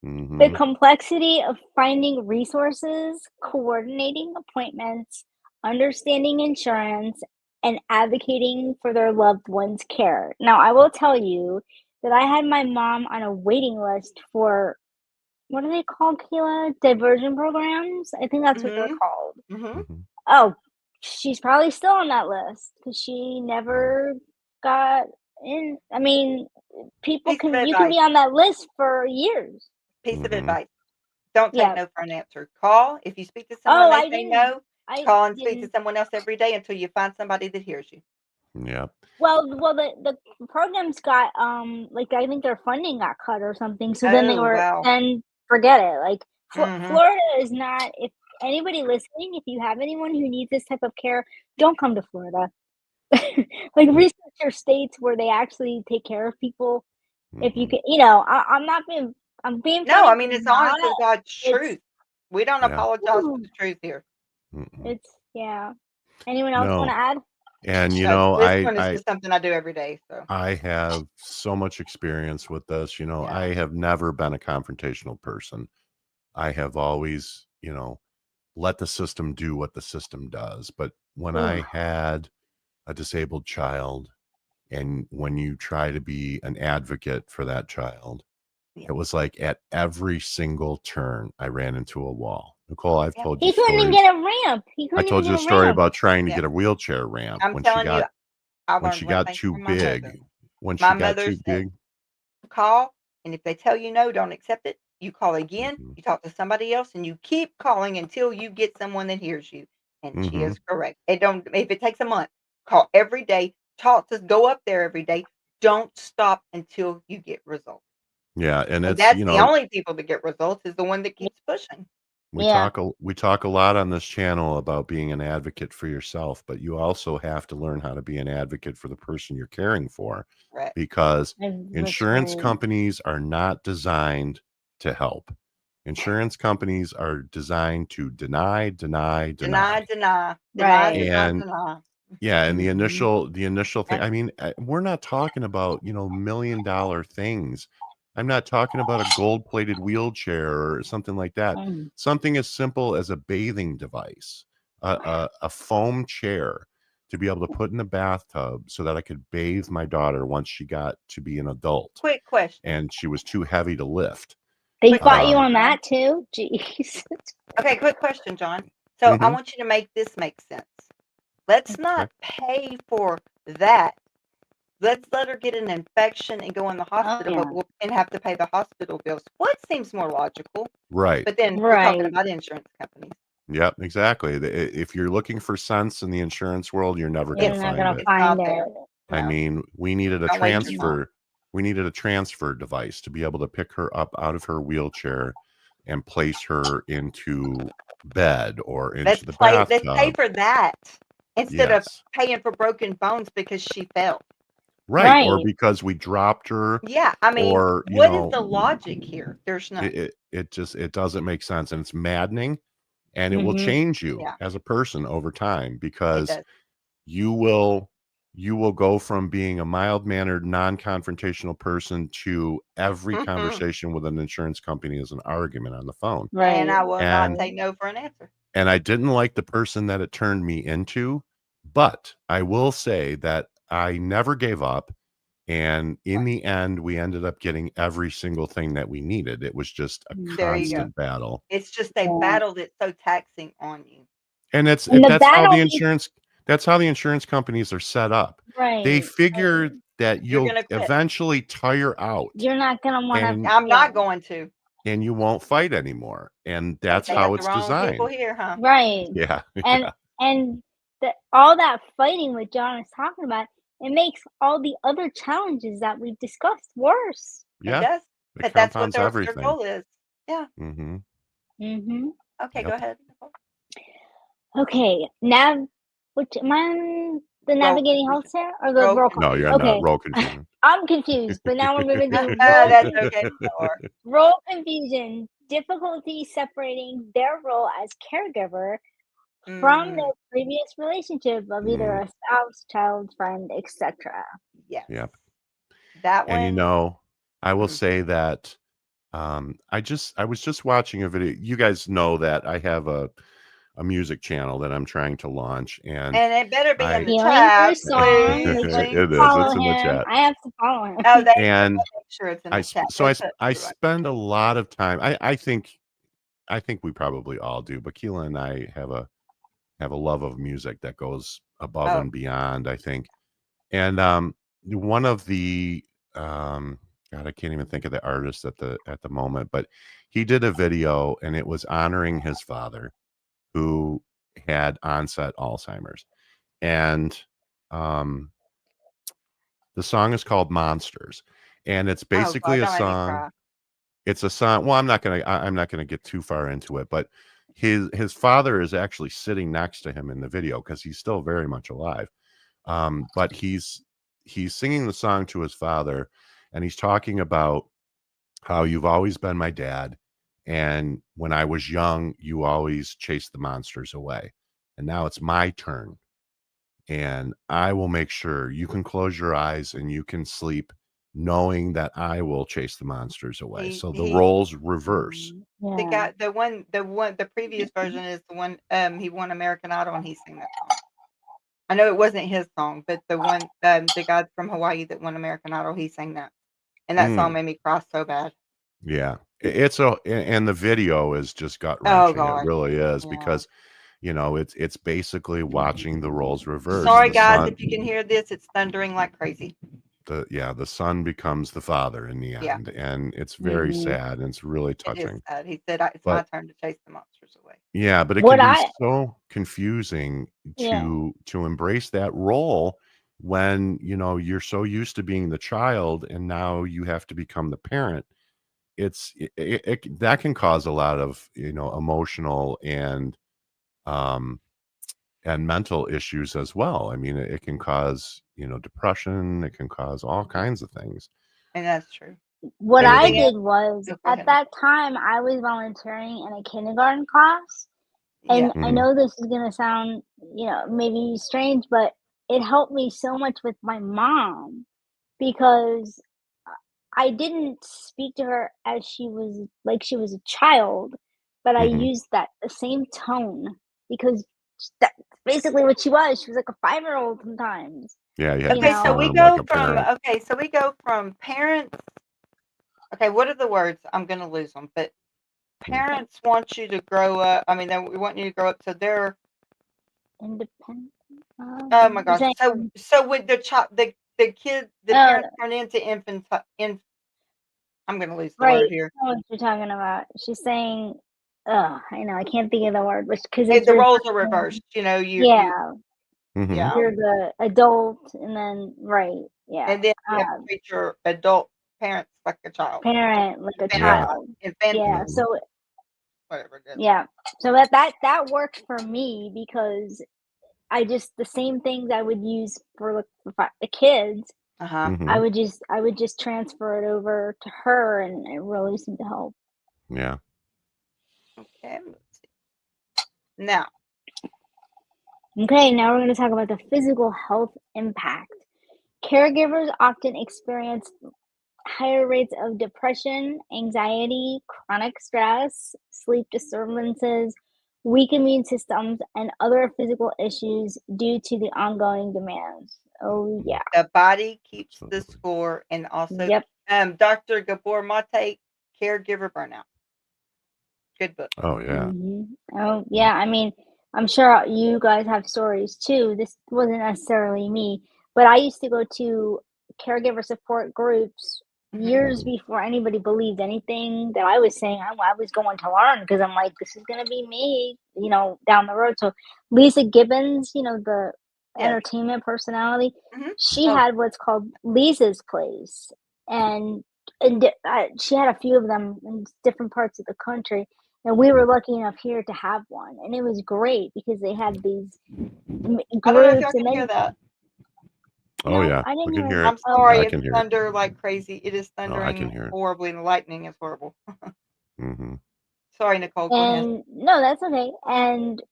done. The Mhm. complexity of finding resources, coordinating appointments, understanding insurance, and advocating for their loved one's care. Now, I will tell you that I had my mom on a waiting list for what are they called, Keila? Diversion programs? I think that's what they're Mhm. called. Mhm. Mhm. Oh, she's probably still on that list because she Mm. never got in. I mean, Piece of you can be advice. on that list for years. Piece of Mhm. advice. Don't take Yeah. no for an answer. Call. If you speak to someone, Oh, they I say didn't. no, I call and speak to didn't. someone else every day until you find somebody that hears you. Yep. Well, the programs got like I think their funding got cut or something. So then they Oh, were wow. then forget it. Like Mhm. Florida is not. If anybody listening, if you have anyone who needs this type of care, don't come to Florida. Like Mm. research your states where they actually take care of people. If you Mhm. can, I'm not being. I'm being No, funny, I but mean, I'm it's not. honest to God's It's truth. We don't Yeah. apologize for the truth here. Mm-mm. it's yeah. Anyone else want No. to add? And, No, this one is just something I do every day. So I have so much experience with this. yeah. I have never been a confrontational person. I have always, let the system do what the system does. But when Ooh, I had a disabled child, and when you try to be an advocate for that child, Yeah. it was like at every single turn, I ran into a wall. Nicole, I've Yeah. told you he couldn't even stories. get a ramp. He I couldn't even told you get a a story ramp. about trying to Yeah. get a wheelchair ramp I'm telling you, I when learned she one got thing too from my mother. big. When My she got mother too said, big. call, and if they tell you no, don't accept it. You call again, Mhm. you talk to somebody else, and you keep calling until you get someone that hears you. And she Mhm. is correct. It don't if it takes a month, call every day, talk to go up there every day. Don't stop until you get results. Yeah, and And it's, that's the only people that get results is the one that Y- keeps pushing. Yeah. we talk a lot on this channel about being an advocate for yourself, but you also have to learn how to be an advocate for the person you're caring for, Right. because That's insurance right. companies are not designed to help. Insurance companies are designed to deny, deny, Deny, deny. deny, deny, Right. deny, And deny. yeah, and Mhm. the initial thing, I mean, we're not talking about, $1,000,000 things. I'm not talking about a gold-plated wheelchair or something like that. Mm. Something as simple as a bathing device, a foam chair to be able to put in the bathtub so that I could bathe my daughter once she got to be an adult Quick question. and she was too heavy to lift. They Quick fought you question, Um, on John. that too? Jeez. Okay, quick question, John. So I mhm, want you to make this make sense. Let's okay. not pay for that. Let's let her get an infection and go in the Oh hospital, but yeah. we'll and have to pay the hospital bills. What seems more logical? Right. But then we're talking Right. about insurance companies. Yep, exactly. If you're looking for sense in the insurance world, you're never going You're to It's not find gonna it. it's not find there. it. I No. mean, Don't waste your time. we needed a transfer device to be able to pick her up out of her wheelchair and place her into bed or into the Let's pay bathtub. for that instead of Yes. paying for broken bones because she fell. Right. Or Right. because we dropped her, Yeah, I mean, or, what is the logic here? There's none. it doesn't make sense, and it's maddening. and it will change you Yeah. as a person over time, It because does. you will go from being a mild-mannered, non-confrontational person to every conversation with an insurance company is an argument on the phone. And Right. I will not And say no for an answer. and I didn't like the person that it turned me into, but I will say that I never gave up, and in the end, we ended up getting every single thing that we needed. It was just a There you go. constant battle. It's just a Yeah. battle that's so taxing on you. And And the that's how battle the makes insurance companies are set up. They right. figure Right. that You're you'll gonna quit. eventually tire out, You're not gonna want to. and I'm Yeah. not going to. and you won't fight anymore. And Think that's they how got the it's wrong people designed. here, huh? Right. Yeah. And Yeah. and all that fighting what John is talking about, it makes all the other challenges that we've discussed worse. It Yeah. does. It But that's what compounds their everything. goal is. Yeah. Mhm. Mm-hmm. Okay, go Yep. ahead, Nicole. Okay. Which am I on the Roll navigating confusion. health here or the Roll roll? No, you're Okay. not. Roll confusion. I'm confused, but now we're moving to roll That's okay. Or Role confusion, difficulty separating their role as caregiver from their previous relationship of either a spouse, child, friend, etc. yes. Yep. That And one. I will Mm. say that I was just watching a video. You guys know that I have a music channel that I'm trying to launch, and And it better be in I the Healing through chat, song. please, Make sure please. you it is. follow It's in the him. chat. I have to follow him. Oh, they And make sure it's in the chat. so They put I everybody. spend a lot of time. I think we probably all do, but Keela and I have a love of music that goes above Oh, and beyond, I think. And one of the God, I can't even think of the artist at the moment, but he did a video and it was honoring his father who had onset Alzheimer's. And um the song is called Monsters. And it's oh God, basically a don't make me song. cry. It's a song. Well, I'm not gonna get too far into it, but his father is actually sitting next to him in the video because he's still very much alive. But he's singing the song to his father, and he's talking about how you've always been my dad, and when I was young, you always chased the monsters away, and now it's my turn, and I will make sure you can close your eyes and you can sleep knowing that I will chase the monsters away. So the He roles reverse. the Yeah. guy the previous version is the one he won American Idol and he sang that song. I know it wasn't his song, but the one the guy from Hawaii that won American Idol, he sang that. And that song made me cry so bad. Yeah. And the video is just gut Oh wrenching. It God. really is Yeah. because it's basically watching the roles reverse. Sorry The guys, son, if you can hear this, it's thundering like crazy. the son becomes the father in the Yeah. end, and it's very Mhm. sad and it's really It is touching. sad. He said, "It's my But turn to chase the monsters away." yeah, but it What can be I so confusing yeah. to embrace that role when you're so used to being the child and now you have to become the parent. That can cause a lot of emotional um and mental issues as well. I mean, it can cause depression. It can cause all kinds of things. And that's true. What I Anything else? did was Oh, go at ahead, that Nicole. time I was volunteering in a kindergarten class. Yeah. And I Mhm. know this is gonna sound, maybe strange, but it helped me so much with my mom because I didn't speak to her as she was like she was a child, but I Mhm. used the same tone because that's basically what she was. She was like a 5-year-old sometimes, Yeah, you had you to Okay, so know. we firm like go a from parent. parents. Okay, what are the words? I'm gonna lose them. But parents want you to grow up. I mean, we want you to grow up so they're. Independent. Oh my You're gosh. saying, So with the child, the kid, the oh, parents turn into infant. I'm gonna lose the right. word here. I know what you're talking about. She's saying, I know I can't think of the word, but because The it's roles are reversing. reversed. You Yeah, Mhm. yeah. you're the adult, and then right, yeah, And then you have to treat your adult parents like a child. parent like a Infant, Yeah. child. Yeah, infant, Mhm. so whatever it is. yeah, so that worked for me because I just the same things I would use for the kids, Uh-huh. Mhm. I would just transfer it over to her, and it really seemed to help. Yeah. Okay. Let's see. Now, Okay, now we're going to talk about the physical health impact. Caregivers often experience higher rates of depression, anxiety, chronic stress, sleep disturbances, weak immune systems, and other physical issues due to the ongoing demands. Oh, yeah. the body keeps the Absolutely. score, and also Yep. Dr. Gabor Mate, Caregiver Burnout. Good book. Oh yeah. Oh, yeah. I mean, I'm sure you guys have stories too. This wasn't necessarily me, but I used to go to caregiver support groups years Mhm. before anybody believed anything that I was saying. I was going to learn because I'm like, this is going to be me, down the road. So Lisa Gibbons, the Yes. entertainment personality, Mhm. she Oh. had what's called Lisa's Place. And she had a few of them in different parts of the country. And we were lucky enough here to have one, and it was great because they had these I don't know if groups, y'all and can hear then that. Oh no, yeah. I We didn't can hear. hear it. I'm Oh, sorry I if can it's hear it. thunder like crazy. It is No, I can thundering hear it. horribly, and the lightning is horrible. Mm-hmm. Sorry, Nicole. Go ahead. and no, that's okay. And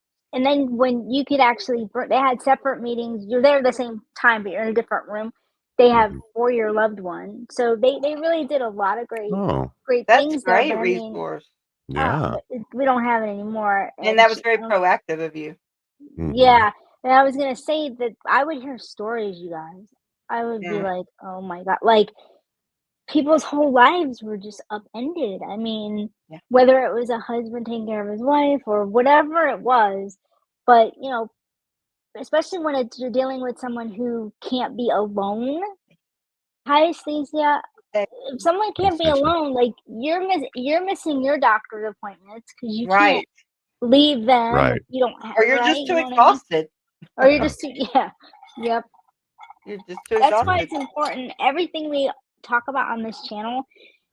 then when you could actually, they had separate meetings. You're there at the same time, but you're in a different room. They have Mm-hmm. for your loved one, so they really did a lot of Oh great That's things there. great But I mean, resource, yeah. but we don't have it anymore. and And that was very proactive of you. Mm-hmm. yeah, and I was gonna say that I would hear stories, you guys. I would be Mm, like, "Oh my god!" Like people's whole lives were just upended. I mean, yeah. whether it was a husband taking care of his wife or whatever it was, but especially when you're dealing with someone who can't be alone. Hi, Stacia. Eh, If someone Hi, can't be Stacy. alone, like you're missing your doctor's appointments because you can't Right. leave them if Right. you don't have Or you're right. just You too know what I mean? exhausted. Or you're just too, yeah, yep. You're just too That's why exhausted. it's important. Everything we talk about on this channel,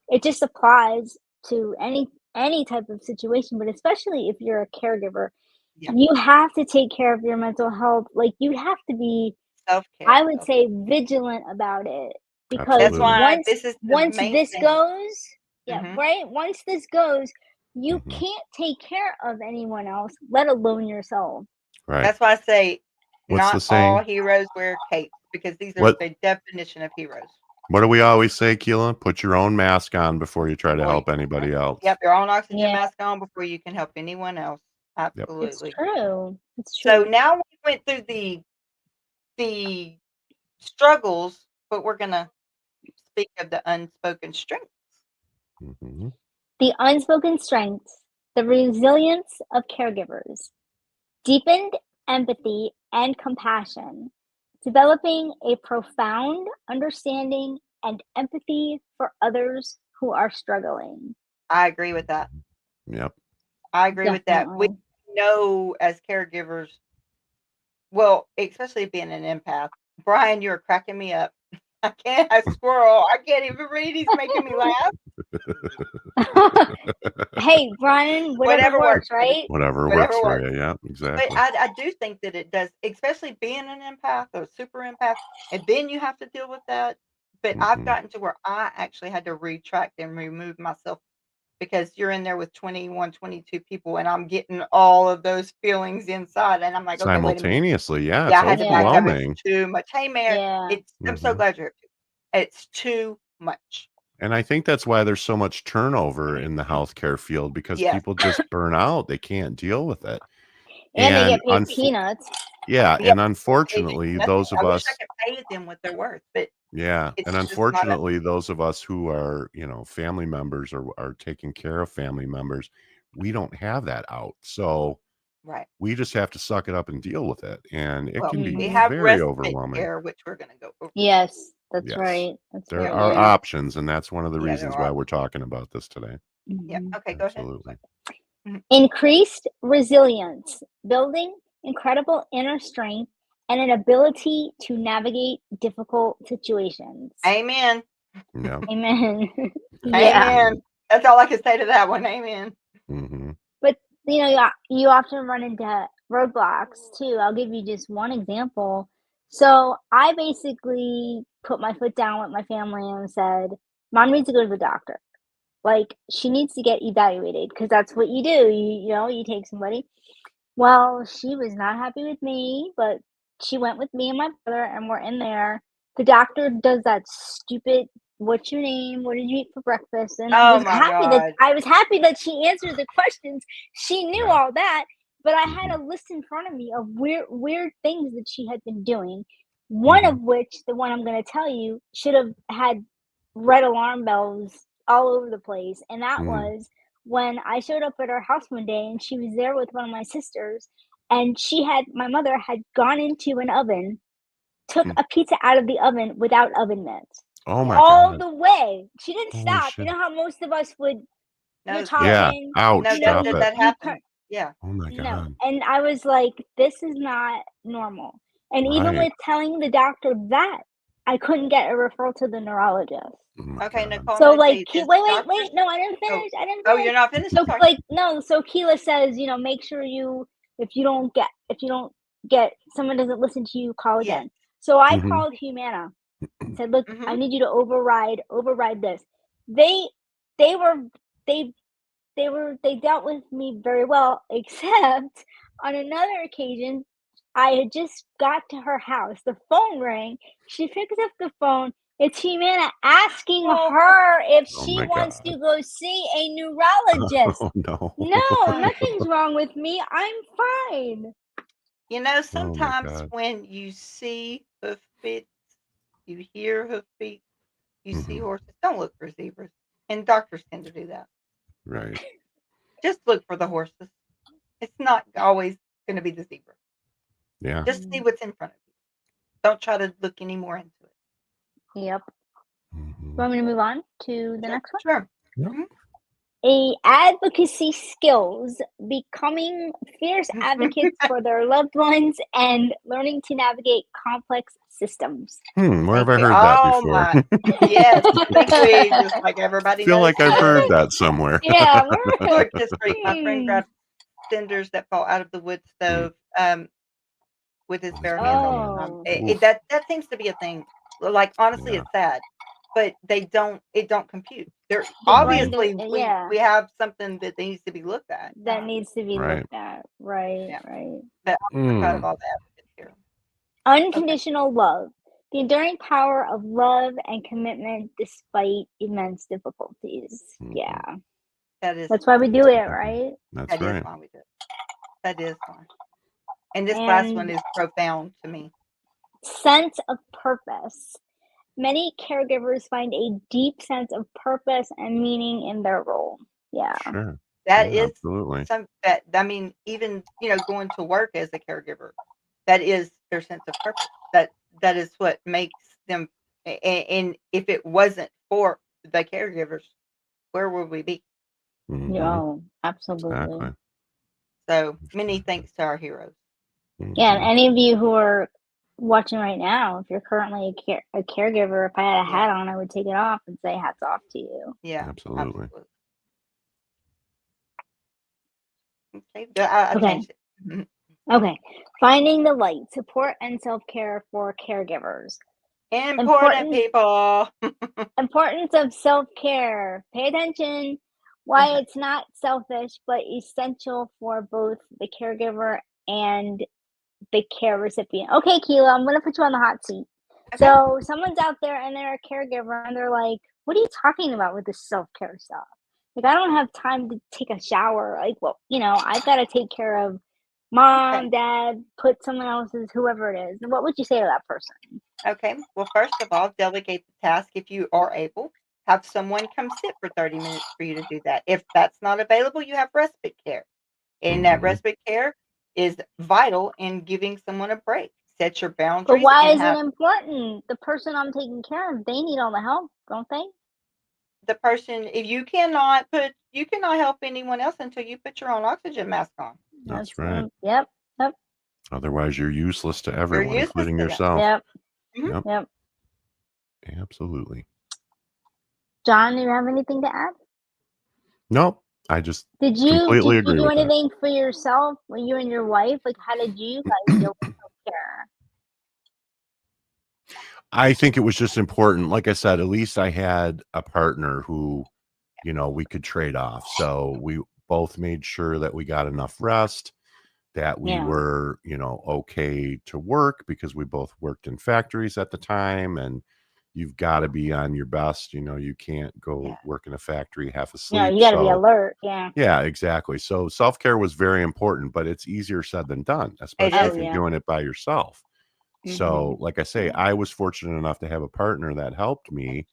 it just applies to any type of situation, but especially if you're a caregiver, Yeah. you have to take care of your mental health. Like you have to be, Self-care. I would say, vigilant about it because That's Absolutely. why once this is the once main this thing. goes, yeah, Mhm. right? Once this goes, you Mm-hmm. can't take care of anyone else, let alone yourself. Right. That's why I say What's the not all saying? heroes wear capes, because these are What the definition of heroes. What do we always say, Keela? Put your own mask on before you try to Before you help anybody else. Yep, your own oxygen Yeah, mask on before you can help anyone else. Yep. it's Absolutely. true. It's So true. now we went through the struggles, but we're gonna speak of the unspoken strengths. Mm-hmm. The unspoken strengths, the resilience of caregivers, deepened empathy and compassion, developing a profound understanding and empathy for others who are struggling. I agree with that. Yep. I agree with that. We Definitely. know as caregivers, well, especially being an empath. Brian, you're cracking me up. I can't. I squirrel. I can't even read. He's making me laugh. Hey, Brian, whatever Whatever works, works, baby. right? Whatever works Whatever for works. you. Yeah, But exactly. I do think that it does, especially being an empath or super empath, and then you have to deal with that. But I've Mm-hmm. gotten to where I actually had to retract and remove myself because you're in there with 21, 22 people, and I'm getting all of those feelings inside. And I'm like, okay, wait a minute. Simultaneously, yeah, Yeah, it's I had to back up. It's overwhelming. too much. Hey, Mayor, Yeah. I'm so Mm-hmm. glad you're here. It's too much. And I think that's why there's so much turnover in the healthcare field because Yes. people just burn out. They can't deal with it. And they And get paid peanuts. yeah, Yeah. and unfortunately, those I of wish I us, could pay them what they're worth, but yeah, it's and just not a unfortunately, those of us who are, family members or are taking care of family members, we don't have that out. So right. we just have to suck it up and deal with it. And it Well, can be we Mhm. have very respite overwhelming. care, which we're going to go over. Yes, that's Yes. right. That's There very And are we're right. not, options, and that's one of the yeah, there reasons why are. we're talking about this today. Yeah. Mhm. Okay, go ahead. Absolutely. Increased resilience, building incredible inner strength and an ability to navigate difficult situations. Amen. Yeah. Amen. Yeah. Amen. That's all I can say to that one. Amen. Mm-hmm. But you often run into roadblocks too. I'll give you just one example. So I basically put my foot down with my family and said, Mom needs to go to the doctor. Like she needs to get evaluated because that's what you do. You take somebody. Well, she was not happy with me, but she went with me and my brother, and we're in there. The doctor does that stupid, "What's your name? What did you eat for breakfast?" And Oh my God. I was happy that she answered the questions. She knew Yeah. all that, but I had Mhm. a list in front of me of weird things that she had been doing. One of which, the one I'm going to tell you, should have had red alarm bells all over the place, and that Mhm. was when I showed up at her house one day and she was there with one of my sisters, and my mother had gone into an oven, took Mhm. a pizza out of the oven without oven mitts. Oh my All God. the way. She didn't Holy stop. You shit. know how most of us would, you're No, yes. Yeah. talking, No, Ouch. you know, Stop that it. that you turn, happens. Yeah. Oh my no. God. And I was like, this is not normal. And even Right. with telling the doctor that, I couldn't get a referral to the neurologist. Oh my Okay, God. Nicole, I'm So, gonna tell like, you this. wait, Doctors no, I didn't oh, finish, I didn't oh, finish. you're not finished? I'm So, sorry. like, no, so Keela says, make sure if you don't get, someone doesn't listen to you, call Yes. again. So I Mhm. called Humana and said, "Look, I Mhm. need you to override this." They they were they they dealt with me very well, except on another occasion, I had just got to her house. The phone rang. She picks up the phone. It's Humana asking Oh, her if Oh she my wants God. to go see a neurologist. Oh no. No, oh. nothing's wrong with me. I'm fine. Oh my Sometimes God. when you see hoofbeats, you hear hoofbeats, you see Mhm. horses, don't look for zebras. And doctors tend to do that. Right. Just look for the horses. It's not always going to be the zebra. Yeah. Just see what's in front of you. Don't try to look any more into it. Yep. Mhm. Want me to move on to the Sure, next one? sure. Yep. Advocacy skills, becoming fierce advocates for their loved ones and learning to navigate complex systems. Where have Thank I you. heard that Oh before? my. Yes, I think we just like everybody Feel knows like I've heard that somewhere. Yeah, short history. My friend hmm. grabbed cinders that fall out of the wood Mm. stove with his With his bare hands bare all the hands. time. Oh, Oof. That seems to be a thing. Like honestly, Yeah. it's sad, but it don't compute. There the brain Mhm. does, obviously yeah, we have something that needs to be looked at. that needs to be Right. looked at. Right, Yeah. right. But I'm proud of Mm. all the advocates here. Okay. Unconditional love, the enduring power of love and commitment despite immense difficulties. Mhm. Yeah, That is that's why we fine. do it, Mhm. right? That's That is right. fine we do it. That is fine. And this last one And is profound to me. sense of purpose. Many caregivers find a deep sense of purpose and meaning in their role. Yeah. Sure. That Yeah, is absolutely. some that I mean, even going to work as a caregiver, that is their sense of purpose. That is what makes them. And if it wasn't for the caregivers, where would we be? Mhm. No, absolutely. Exactly. So many thanks to our heroes. Yeah, and Mhm. any of you who are watching right now, if you're currently a caregiver, if I had a Yeah, hat on, I would take it off and say hats off to you. yeah, Absolutely. absolutely. Okay, I Okay. changed it. Mhm. Okay. Finding the light, support and self-care for caregivers. Important Important people. Importance of self-care. Pay attention. Why Okay, it's not selfish, but essential for both the caregiver and the care recipient. Okay, Keela, I'm gonna put you on the hot seat. okay. So someone's out there and they're a caregiver and they're like, "What are you talking about with this self-care stuff? Like, I don't have time to take a shower. Like, well, I've got to take care of Okay. mom, dad, put someone else's, whoever it is." What would you say to that person? Okay. Well, first of all, delegate the task if you are able. Have someone come sit for 30 minutes for you to do that. If that's not available, you have respite care. And that Mhm. respite care is vital in giving someone a break. Set your But boundaries why and is it have important? The person I'm taking care of, they need all the help, don't they? the person, if you cannot help anyone else until you put your own oxygen mask on. That's right. Yep, yep, Otherwise, you're useless to You're everyone, useless including to them. yourself. yep, Mhm. Yep. yep. Absolutely. John, do you have anything to add? Nope. I just Did you completely did you agree do with that. anything for yourself when you and your wife? Like, how did you guys deal with self-care? I think it was just important. Like I said, at least I had a partner who, we could trade off. So we both made sure that we got enough rest, that we Yeah. were, okay to work because we both worked in factories at the time, and you've got to be on your best. You can't go work in a factory half asleep. You got to be alert. Yeah. Yeah, exactly. So self-care was very important, but it's easier said than done, especially if you're doing it by yourself. So, like I say, I was fortunate enough to have a partner that helped me,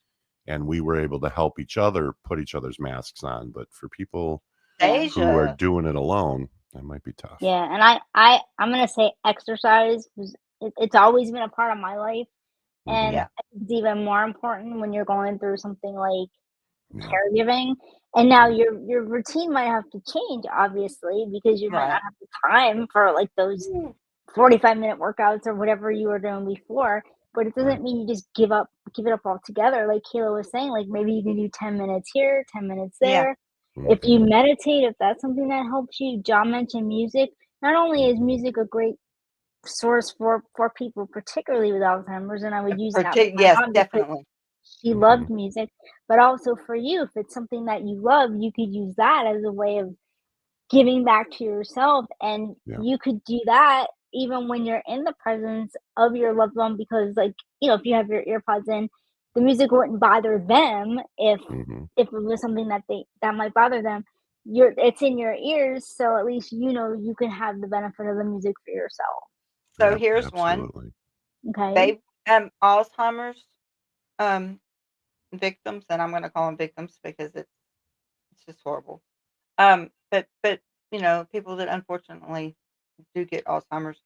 and we were able to help each other put each other's masks on. But for people who are doing it alone, that might be tough. Yeah, and I'm gonna say exercise it's always been a part of my life, and it's even more important when you're going through something like caregiving. And now your routine might have to change, obviously, because you might not have the time for like those 45-minute workouts or whatever you were doing before. But it doesn't mean you just give it up altogether. Like Kayla was saying, like maybe you can do 10 minutes here, 10 minutes there. If you meditate, if that's something that helps you. John mentioned music. Not only is music a great source for people, particularly with Alzheimer's, and I would use that with my Yes, mom because definitely. she loved music, but also for you, if it's something that you love, you could use that as a way of giving back to yourself, and you could do that even when you're in the presence of your loved one because, like, if you have your earpods in, the music wouldn't bother them if it was something that might bother them. It's in your ears, so at least you can have the benefit of the music for yourself. So here's one. Okay. They Alzheimer's victims, and I'm going to call them victims because it's just horrible. But people that unfortunately do get Alzheimer's.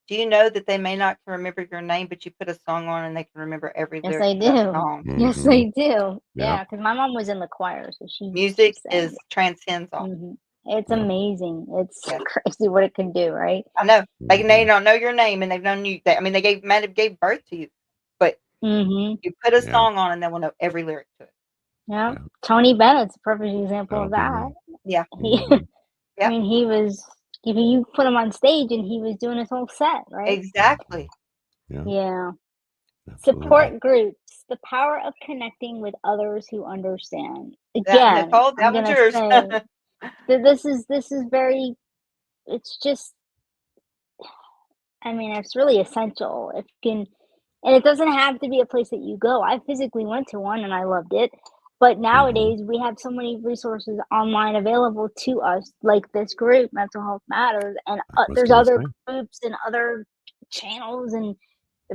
Do you know that they may not remember your name, but you put a song on and they can remember every Yes, lyric I to that do. song? Yes, I do. Yeah, because my mom was in the choir, so she Music sang. transcends all. It's amazing. It's crazy what it can do, right? I know. They don't know your name, and they've known you. They might have gave birth to you, but you put a song on, and they will know every lyric to it. Yeah. Tony Bennett's a perfect example of that. Yeah. I mean, he was. You put him on stage, and he was doing his whole set, right? Exactly. Yeah. Absolutely. Support groups, the power of connecting with others who understand. That, Again, Nicole, that I'm one's gonna yours. say that this is very. It's just. I mean, it's really essential. If you can, and it doesn't have to be a place that you go. I physically went to one and I loved it. But nowadays, we have so many resources online available to us, like this group, Mental Health Matters, and there's other groups and other channels and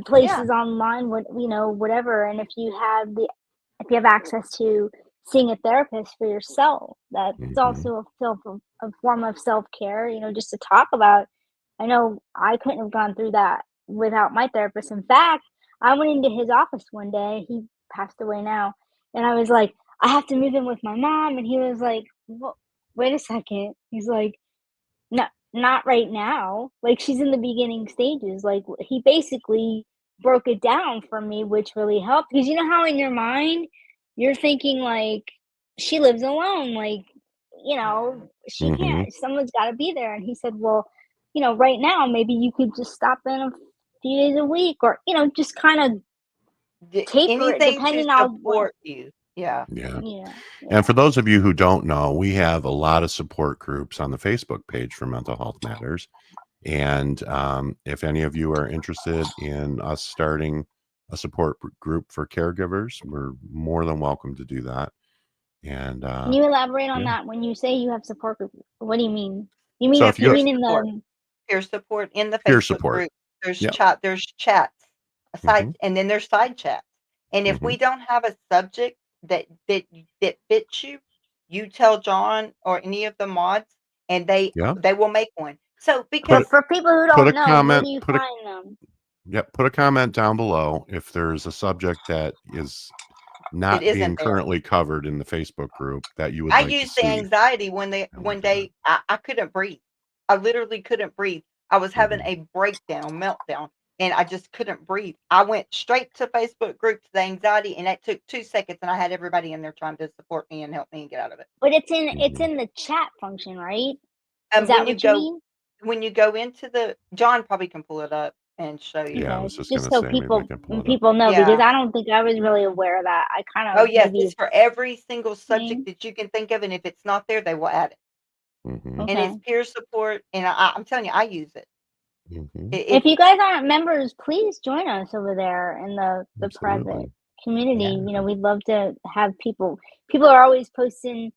places online, whatever. And if you have access to seeing a therapist for yourself, that's also a form of self care. Just to talk about. I know I couldn't have gone through that without my therapist. In fact, I went into his office one day. He passed away now, and I was like, I have to move in with my mom, and he was like, wait a second. He's like, no, not right now. Like, she's in the beginning stages. Like, he basically broke it down for me, which really helped. Because you know how in your mind you're thinking like she lives alone, like she can't. Someone's got to be there. And he said, well, right now maybe you could just stop in a few days a week, or just kind of taper it Anything to depending on what. support you. Yeah. And for those of you who don't know, we have a lot of support groups on the Facebook page for Mental Health Matters. And if any of you are interested in us starting a support group for caregivers, we're more than welcome to do that. And can you elaborate on that? When you say you have support group, what do you mean? You mean So if you mean in the peer support in the peer Facebook support group? There's chats aside, and then there's side chats. And if we don't have a subject that fits you, you tell John or any of the mods, and they will make one. So because for people who don't know, where do you find them? Put a comment down below if there's a subject that is not being currently covered in the Facebook group that you would like to see. I used the anxiety one day I couldn't breathe. I literally couldn't breathe. I was having a meltdown, and I just couldn't breathe. I went straight to Facebook group to the anxiety, and that took 2 seconds, and I had everybody in there trying to support me and help me and get out of it. But it's in the chat function, right? Is that what you mean? When you go into the John probably can pull it up and show you. Yeah, I was just so say, people know, because I don't think I was really aware of that. I kind of yes, it's for every single subject that you can think of, and if it's not there, they will add it. Mm-hmm. And it's Okay. peer support, and I'm telling you, I use it. Mm-hmm. If you guys aren't members, please join us over there in the private Absolutely. community. Yeah. We'd love to have people. People are always posting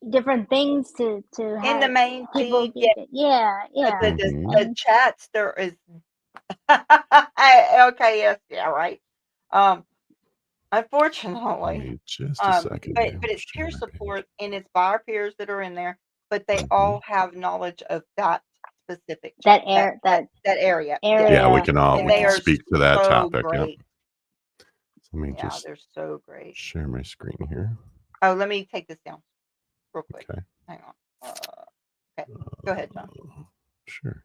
different things to In the have main people feed, yeah, yeah, but yeah. Mm-hmm. the chats, there is okay, yes, yeah, right. Um, Give unfortunately, me just a second but here. I'm it's peer sharing my page. support, and it's by our peers that are in there, but they Mm-hmm. all have knowledge of that specific That that air that area. Yes, Yeah, we area. can all and we they can Yeah. are speak to that so topic. Yep. great. So let me Yeah, just they're so great. share my screen here. Oh, let me take this down real quick. Okay. Hang on. Okay, go ahead, John. Sure.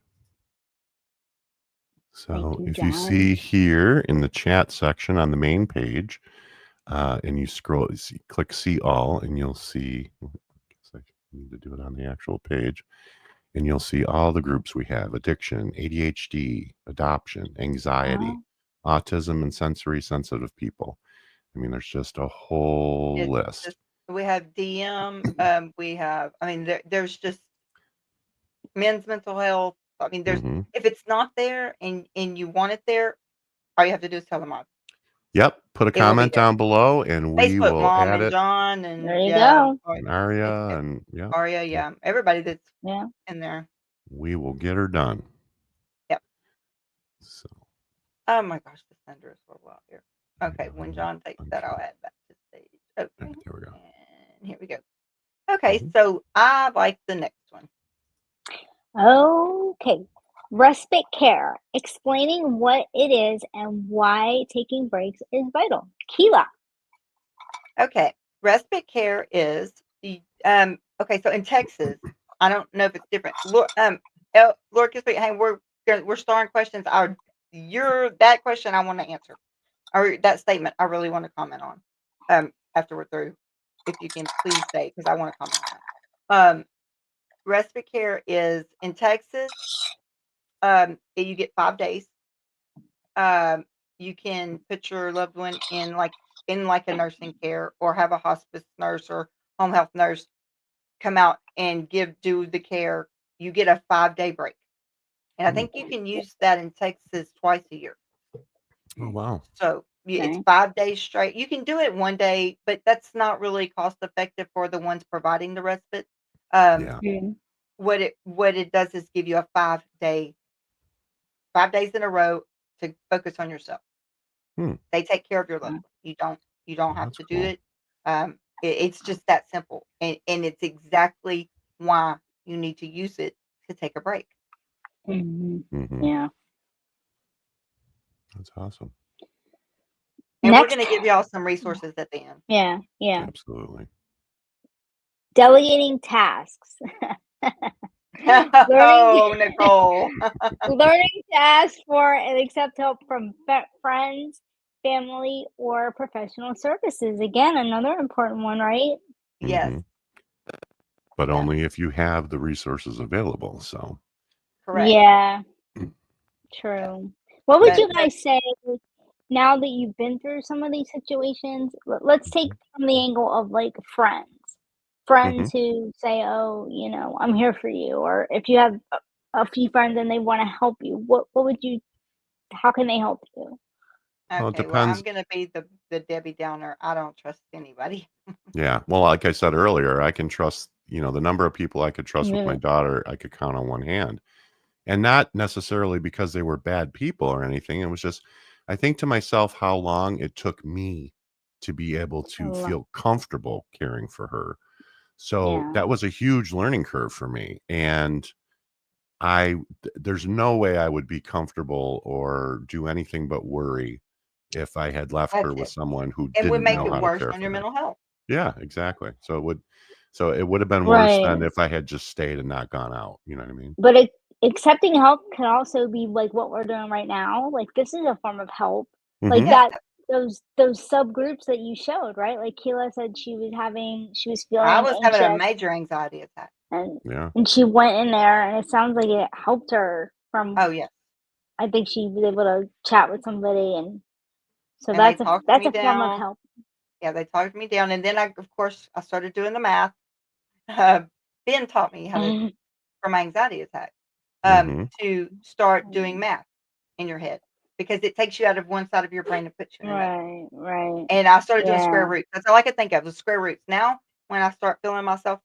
Thank So you, if you John. see here in the chat section on the main page, and you scroll, click see all, and you'll see, I guess I need to do it on the actual page, and you'll see all the groups we have: addiction, ADHD, adoption, anxiety, autism, and sensory sensitive people. I mean, there's just a whole It's list. just, we have DM. We have. I mean, there's just men's mental health. I mean, there's Mm-hmm. if it's not there and you want it there, all you have to do is tell them on. Yep. Put a It will be comment there. down below, and we Facebook, will Mom add and it. John, There and you yeah, go. And Aria, and yeah, Aria, yeah, everybody that's Yeah. in there. we will get her done. Yep. So Oh my gosh, the thunder is so loud here. Okay, yeah, when John takes that, I'll add back to stage. Okay, there we go. and here we go. Okay, Mhm. so I like the next one. Okay. Respite care. Explaining what it is and why taking breaks is vital. Keela. Okay, respite care is the okay, so in Texas, I don't know if it's different. Lord, hey, we're starring questions. That question I want to answer, or that statement I really want to comment on. After we're through, if you can please say, because I want to comment on that. Respite care is in Texas. You get 5 days. You can put your loved one in like a nursing care, or have a hospice nurse or home health nurse come out and do the care. You get a 5-day break, and I think you can use that in Texas twice a year. Oh wow. So it's Okay. 5 days straight. You can do it one day, but that's not really cost effective for the ones providing the respite. Yeah. What it does is give you a 5 days in a row to focus on yourself. They take care of your loved one. You don't have That's to do cool. it. It's just that simple, and it's exactly why you need to use it to take a break. Mm-hmm. Yeah. That's awesome. And we're Next. going to give y'all some resources at the end. Yeah. Yeah. Absolutely. Delegating tasks. Oh, Nicole. Learning to ask for and accept help from friends, family, or professional services. Again, another important one, right? Yes. Mm-hmm. But Yeah. only if you have the resources available. So Correct. Yeah. Mm. True. What would you But guys say now that you've been through some of these situations? Let's take from the angle of like friends. Friends who say, "Oh, I'm here for you," or if you have a few friends and they want to help you, what would you? How can they help you? Well, it okay, well, I'm depends. going to be the Debbie Downer. I don't trust anybody. Yeah. Well, like I said earlier, I can trust, the number of people I could trust with my Yeah. daughter, I could count on one hand. And not necessarily because they were bad people or anything. It was just, I think to myself how long it took me to be able to feel comfortable caring for her. So Yeah. that was a huge learning curve for me. And there's no way I would be comfortable or do anything but worry if I had left her That's with it. someone who And would didn't make know it how to worse care on for your her. mental health. Yeah, exactly. So it would have been worse Right. than if I had just stayed and not gone out. You know what I mean? But accepting help can also be like what we're doing right now. Like this is a form of help. Like Mm-hmm. Yes. those subgroups that you showed, right? Like Keela said she was I feeling was having a anxious major anxiety attack. Yeah. and she went in there and it sounds like it helped her Oh, yes. I think she was able to chat with somebody and so And they that's talked a me form of down. help. Yeah, they talked me down, and then I started doing the math. Ben taught me how to, for my anxiety attack, Mhm. to start doing math in your head because it takes you out of one side of your brain and puts you in another. Right, right. And I started doing square Yeah. roots. That's all I could think of was square roots. Now, when I start feeling myself,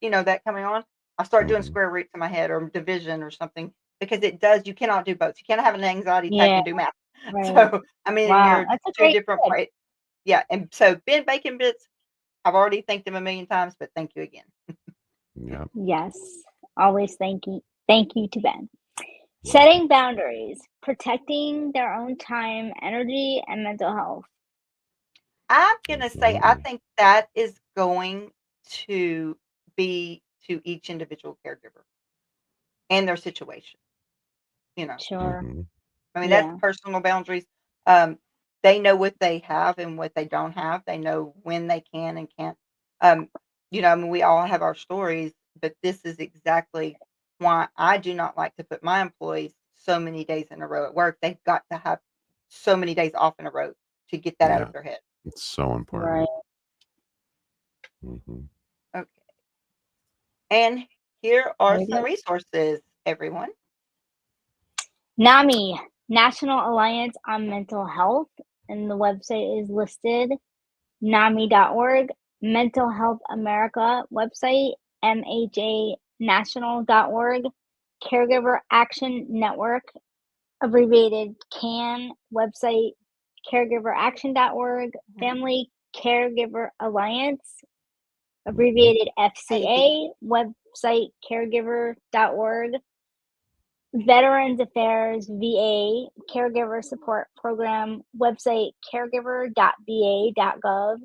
that coming on, I start doing Mhm. square roots in my head or division or something because it does. You cannot do both. You cannot have an anxiety attack Yeah, and do math. right. So I mean, and Wow, you're that's a two great different tip. parts. Yeah, and so Ben Bacon Bits, I've already thanked him a million times, but thank you again. Yep. Yes. Always thank you to Ben. Yeah. Setting boundaries, protecting their own time, energy, and mental health. I'm gonna say I Absolutely. think that is going to be to each individual caregiver and their situation. Sure. Mhm. I mean, that's Yeah. personal boundaries. Um, they know what they have and what they don't have. They know when they can and can't. Um, I mean, we all have our stories, but this is exactly why I do not like to put my employees so many days in a row at work. They've got to have so many days off in a row to get that out Yeah. of their head. It's so important. Right. Mhm. Okay. And here are There you some go. resources, everyone. NAMI, National Alliance on Mental Health, and the website is listed, NAMI.org. Mental Health America website, MHAnational.org. Caregiver Action Network, abbreviated CAN website, caregiveraction.org. Mhm. Family Caregiver Alliance, abbreviated FCA website, caregiver.org. Veterans Affairs VA Caregiver Support Program website, Caregiver.VA.gov.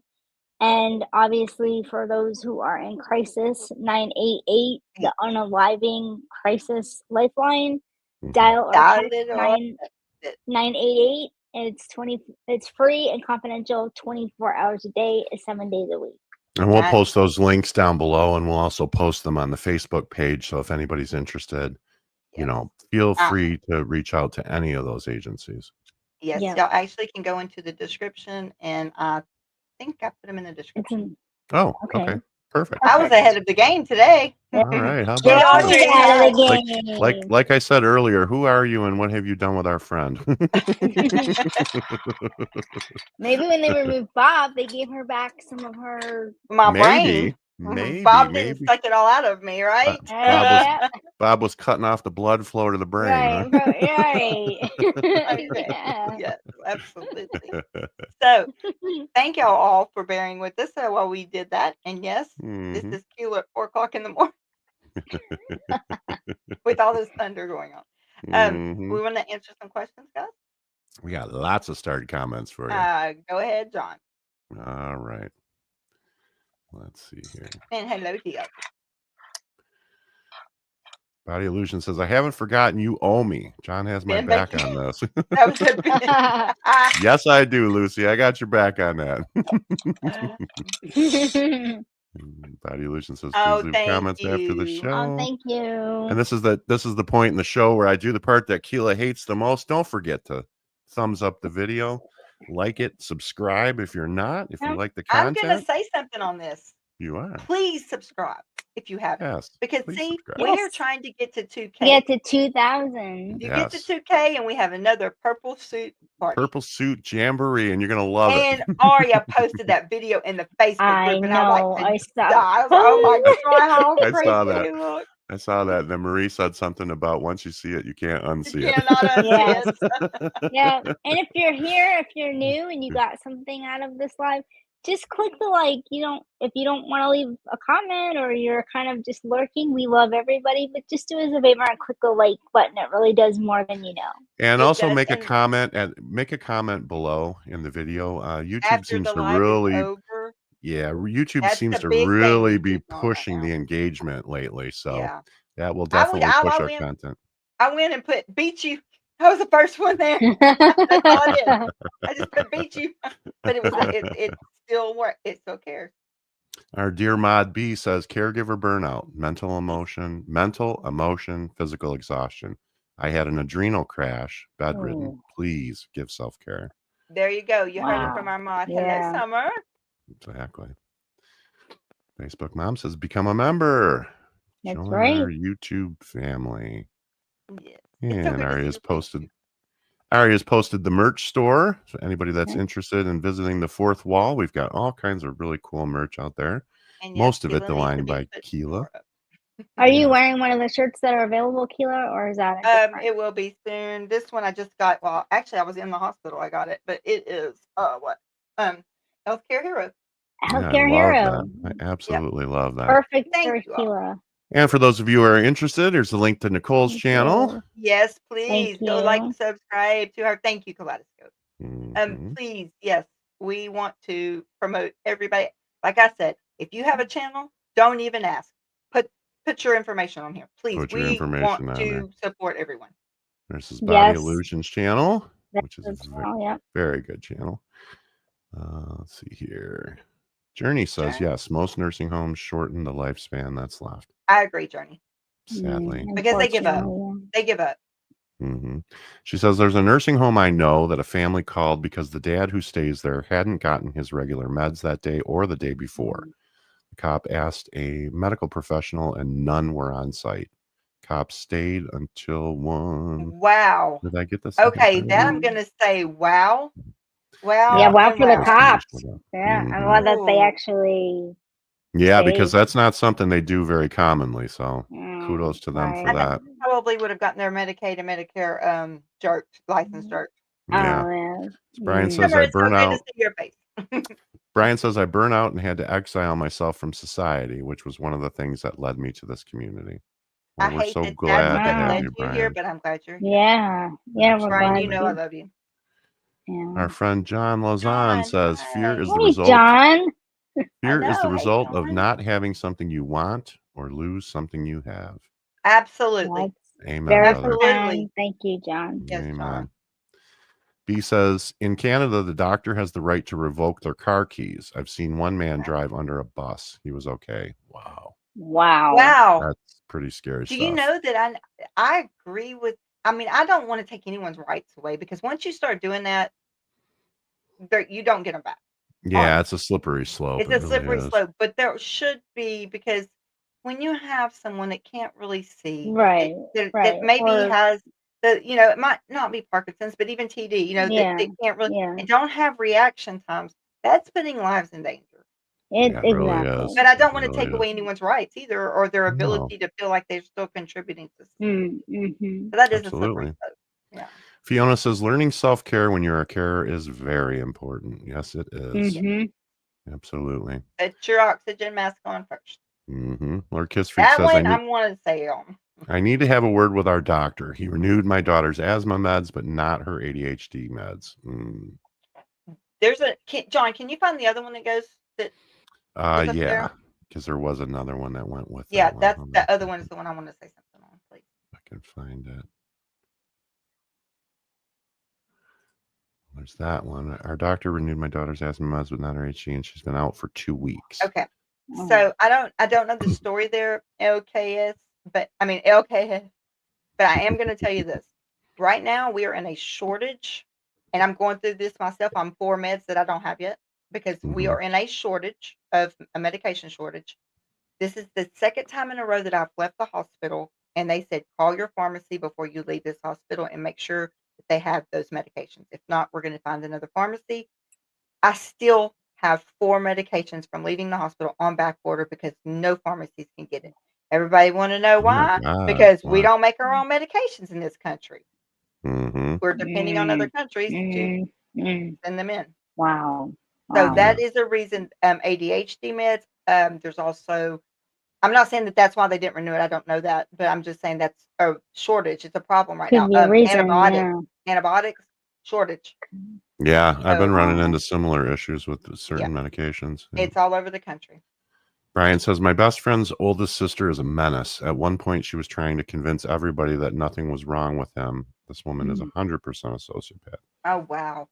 And obviously, for those who are in crisis, 988, the Unaliving Crisis Lifeline. Mhm. Dial or Dial text it or text it. 988. It's free and confidential, 24 hours a day, 7 days a week. And we'll Nice. post those links down below, and we'll also post them on the Facebook page. So if anybody's interested, Yes. feel free to reach out to any of those agencies. Yes, Yeah. y'all actually can go into the description, and I think I put them in the It's description. in, Oh, okay. okay. Perfect. I was ahead of the game today. All right. How Get about Audrey you? out of the hat. game. Like I said earlier, who are you and what have you done with our friend? Maybe when they removed Bob, they gave her back some of her. My brain. Maybe, Bob didn't suck it all out of me, right? Bob was cutting off the blood flow to the brain. Right. Okay. Yeah. Yes, absolutely. So, thank y'all all for bearing with us while we did that. And yes, this is cool at 4 o'clock in the morning with all this thunder going on. We want to answer some questions, guys? We got lots of started comments for you. Go ahead, John. All right. Let's see here. And hello to you. Body Illusion says, I haven't forgotten you owe me. John has my back on this. That was a Yes, I do, Lucy. I got your back on that. Body Illusion says, please leave comments after the show. Oh, thank you. And this is the point in the show where I do the part that Keela hates the most. Don't forget to thumbs up the video, like it, subscribe if you're not, if you like the content. I'm going to say something on this. You are. Please subscribe if you haven't. Yes. Because see, subscribe. we are trying to get to 2K. Get to 2,000. You get to 2K, and we have another purple suit party. Purple suit jamboree, and you're gonna love it. And Aria posted that video in the Facebook group, and I I saw. I was like, oh my god, how I crazy saw that. you look. I saw that. And then Marie said something about once you see it, you can't unsee it. Cannot unsee it. Yeah. And if you're here, if you're new and you got something out of this live, just click the like. If you don't want to leave a comment or you're kind of just lurking, we love everybody, but just do us a favor and click the like button. It really does more than you know. And also make a comment below in the video. YouTube seems to really YouTube seems to really be pushing the engagement lately. So that will definitely push our content. I went and put beat you. I was the first one there. That's all I did. I just put beat you. But it still worked. It still cares. Our dear Mod B says caregiver burnout, mental, emotion, physical exhaustion. I had an adrenal crash, bedridden. Please give self-care. There you go. You heard it from our mod. Hello, Summer. Exactly. Facebook Mom says, become a member. That's Join right. our YouTube family. Yes. It's so And good to see Aria's you. posted. Aria's posted the merch store. So anybody that's interested in visiting the fourth wall, we've got all kinds of really cool merch out there. And Most of it Keela needs to designed be by put Keela. more up. Are you wearing one of the shirts that are available, Keela, or is that a different? It will be soon. This one I just got. Well, actually, I was in the hospital. I got it, but it is what? Healthcare Hero. Healthcare I love Hero. that. I absolutely love that. Perfect Thank for you all. Keela. And for those of you who are interested, there's a link to Nicole's Thank channel. you. Yes, please go like you. and subscribe to her. Thank you, Kaleidoscope. Mhm. Please, yes, we want to promote everybody. Like I said, if you have a channel, don't even ask. Put your information on here, please. Put your We want information on there. to support everyone. There's his Body Yes. Illusions channel, which is a Yeah. very good channel. Let's see here. Journey says, yes, most nursing homes shorten the lifespan that's left. I agree, Journey. Sadly. Because they give up. They give up. Mm-hmm. She says, there's a nursing home I know that a family called because the dad who stays there hadn't gotten his regular meds that day or the day before. The cop asked a medical professional and none were on site. Cop stayed until 1. Wow. Did I get this? Okay, that I'm going to say, wow. Wow. Yeah, wow for the wow. cops. Yeah, I'm glad that they actually. Yeah, because that's not something they do very commonly. So kudos to them for I that. probably would have gotten their Medicaid and Medicare license jerk. Yeah. Oh, Brian says I burn out. Your face. Brian says I burn out and had to exile myself from society, which was one of the things that led me to this community. Well, we're so glad to have you, Brian. Here, but I'm glad you're here. Yeah, we're Brian, glad. you know I love you. Yeah. Our friend John Lozon says fear is the Hey, result. John. Fear is the result of not having something you want or lose something you have. Absolutely. Amen. Very Brother. profound. Thank you, John. Yes, Amen. John. B says, in Canada, the doctor has the right to revoke their car keys. I've seen one man drive under a bus. He was okay. Wow. Wow. That's pretty scary Do stuff. you know that I agree with, I mean, I don't want to take anyone's rights away because once you start doing that, you don't get them back. Yeah, it's a slippery slope. It's a slippery slope, but there should be, because when you have someone that can't really see, Right. that maybe has the, it might not be Parkinson's, but even TD, that they can't really, and don't have reaction times, that's putting lives in danger. It really is. But I don't want to take away anyone's rights either, or their ability to feel like they're still contributing to society. So that is a slippery slope. Yeah. Fiona says learning self-care when you're a carer is very important. Yes, it is. Absolutely. Put your oxygen mask on first. Lord Kissfreak says I want to say I need to have a word with our doctor. He renewed my daughter's asthma meds, but not her ADHD meds. There's John, can you find the other one that goes that? Yeah, because there was another one that went with that. One. That's the other one is the one I want to say something on, please. I can find it. There's that one. Our doctor renewed my daughter's asthma meds, but not her ADHD, and she's been out for 2 weeks. Okay. So I don't know the story there, LKS, but I am going to tell you this. Right now we are in a shortage, and I'm going through this myself. I'm 4 meds that I don't have yet because we are in a shortage of a medication shortage. This is the second time in a row that I've left the hospital, and they said, call your pharmacy before you leave this hospital and make sure that they have those medications. If not, we're going to find another pharmacy. I still have 4 medications from leaving the hospital on back order because no pharmacies can get it. Everybody want to know why? Because we don't make our own medications in this country. We're depending on other countries to send them in. Wow. So that is a reason. ADHD meds. There's also, I'm not saying that that's why they didn't renew it. I don't know that, but I'm just saying that's a shortage. It's a problem right now. Antibiotics shortage. Yeah, I've been running into similar issues with certain medications. It's all over the country. Brian says, my best friend's oldest sister is a menace. At one point, she was trying to convince everybody that nothing was wrong with him. This woman is 100% a sociopath. Oh, wow.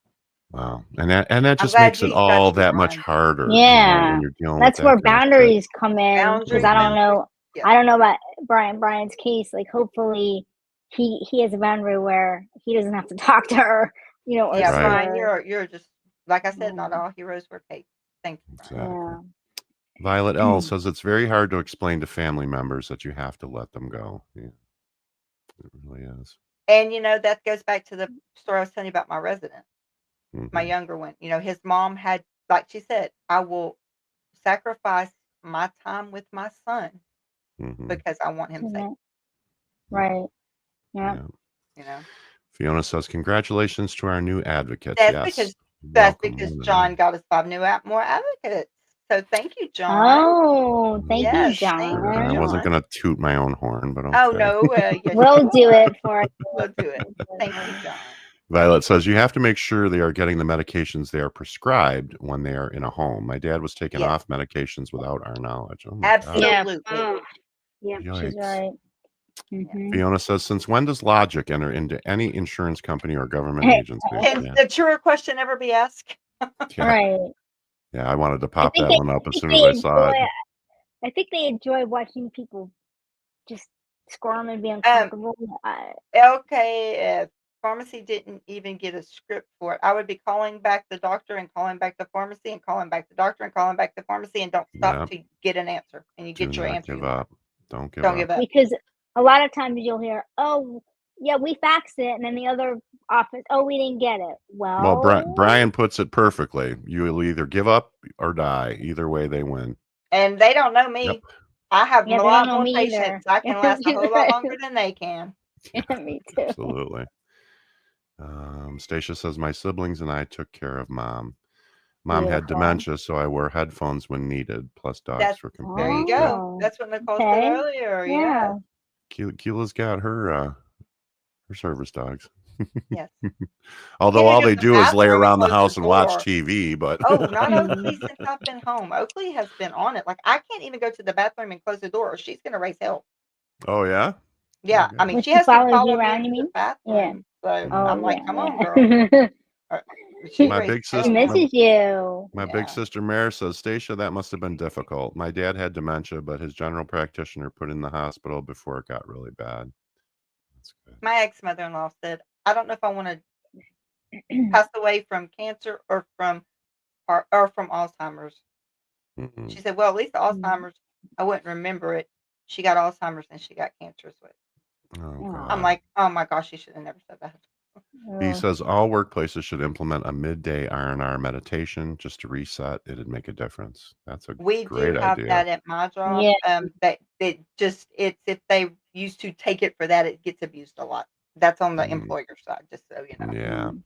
Wow. And that just makes it all that much harder. Yeah. When you're dealing that's with where boundaries come in. Because I don't know. Yeah. I don't know about Brian's case. Like, hopefully he has a boundary where he doesn't have to talk to her. Yeah, Brian, you're just, like I said, not all heroes wear capes. Thank you, Brian. Exactly. Violet L says it's very hard to explain to family members that you have to let them go. Yeah, it really is. And, that goes back to the story I was telling you about my resident, my Mhm, younger one. His mom had, like she said, I will sacrifice my time with my son mhm, because I want him safe, Right. Yeah. yeah. you know. Fiona says, congratulations to our new advocates. That's Yes. because Welcome. John got us 5 more advocates. So thank you, John. Oh, thank you, Yes, thank you, I John. wasn't John. going to toot my own horn, but Oh, okay. no, yes, We'll you do are. it for you. We'll do it. Thank you, John. Violet says, you have to make sure they are getting the medications they are prescribed when they are in a home. My dad was taken Yes, off medications without our knowledge. Oh, my God. Yeah. absolutely. Oh, yeah, she's Yikes. right. Yeah. Fiona says, since when does logic enter into any insurance company or government agency? Can Yeah. the truer question ever be asked? Yeah. Right. Yeah, I wanted to I pop think that one up as soon as they I saw it. I think they enjoy watching people just squirm and be uncomfortable. Okay, if pharmacy didn't even get a script for it, I would be calling back the doctor and calling back the pharmacy and calling back the doctor and calling back the pharmacy and don't stop Yep. till you get an answer. And you Do get your not answer give you want. up. Don't give Don't up. give up. Because a lot of times you'll hear, "Oh, yeah, we faxed it," and then the other office, "Oh, we didn't get it." Well, Well, Brian puts it perfectly. You will either give up or die. Either way, they win. And they don't know Yep. me. I have a yeah, they don't lot know more me either. patience. I can last a She's whole lot right. longer than they can. Yeah, me too. Absolutely. Stacia says, my siblings and I took care of mom. Mom had Beautiful. dementia, so I wore headphones when needed, plus dogs That's for there you companionship. go. Oh, That's what Nicole said okay. earlier. Yeah. Keela's got her service dogs. Yes. Although Can't all even they go to the do is lay bathroom and around the close the house and watch door. TV, but Oh, not Mhm. Oakley since I've been home. Oakley has been on it. Like, I can't even go to the bathroom and close the door or she's gonna raise hell. oh yeah? Yeah, My I mean, When she she has to follows you follow me around, you into the mean? Yeah. bathroom. So, I'm Oh, like, "Come on, girl." yeah. Uh, she My raised big She hell sister now. misses you. my big Yeah. sister Mary says, Stacia, that must have been difficult. My dad had dementia, but his general practitioner put in the hospital before it got really bad. That's good. My ex-mother-in-law said, "I don't know if I wanna pass away from cancer or from Alzheimer's." Mm-mm. She said, "Well, at least the Mm. Alzheimer's, I wouldn't remember it. She got Alzheimer's and she got cancer with it." Oh I'm God. Aw. like, "Oh my gosh, you should have never said that." He Oh, says all workplaces should implement a midday R&R meditation just to reset. It'd make a difference. That's a We do great have idea. that at my job, yeah. that just it's if they used to take it for that, it gets abused a lot. That's on the Mm, employer side, just so you know. yeah. Mm.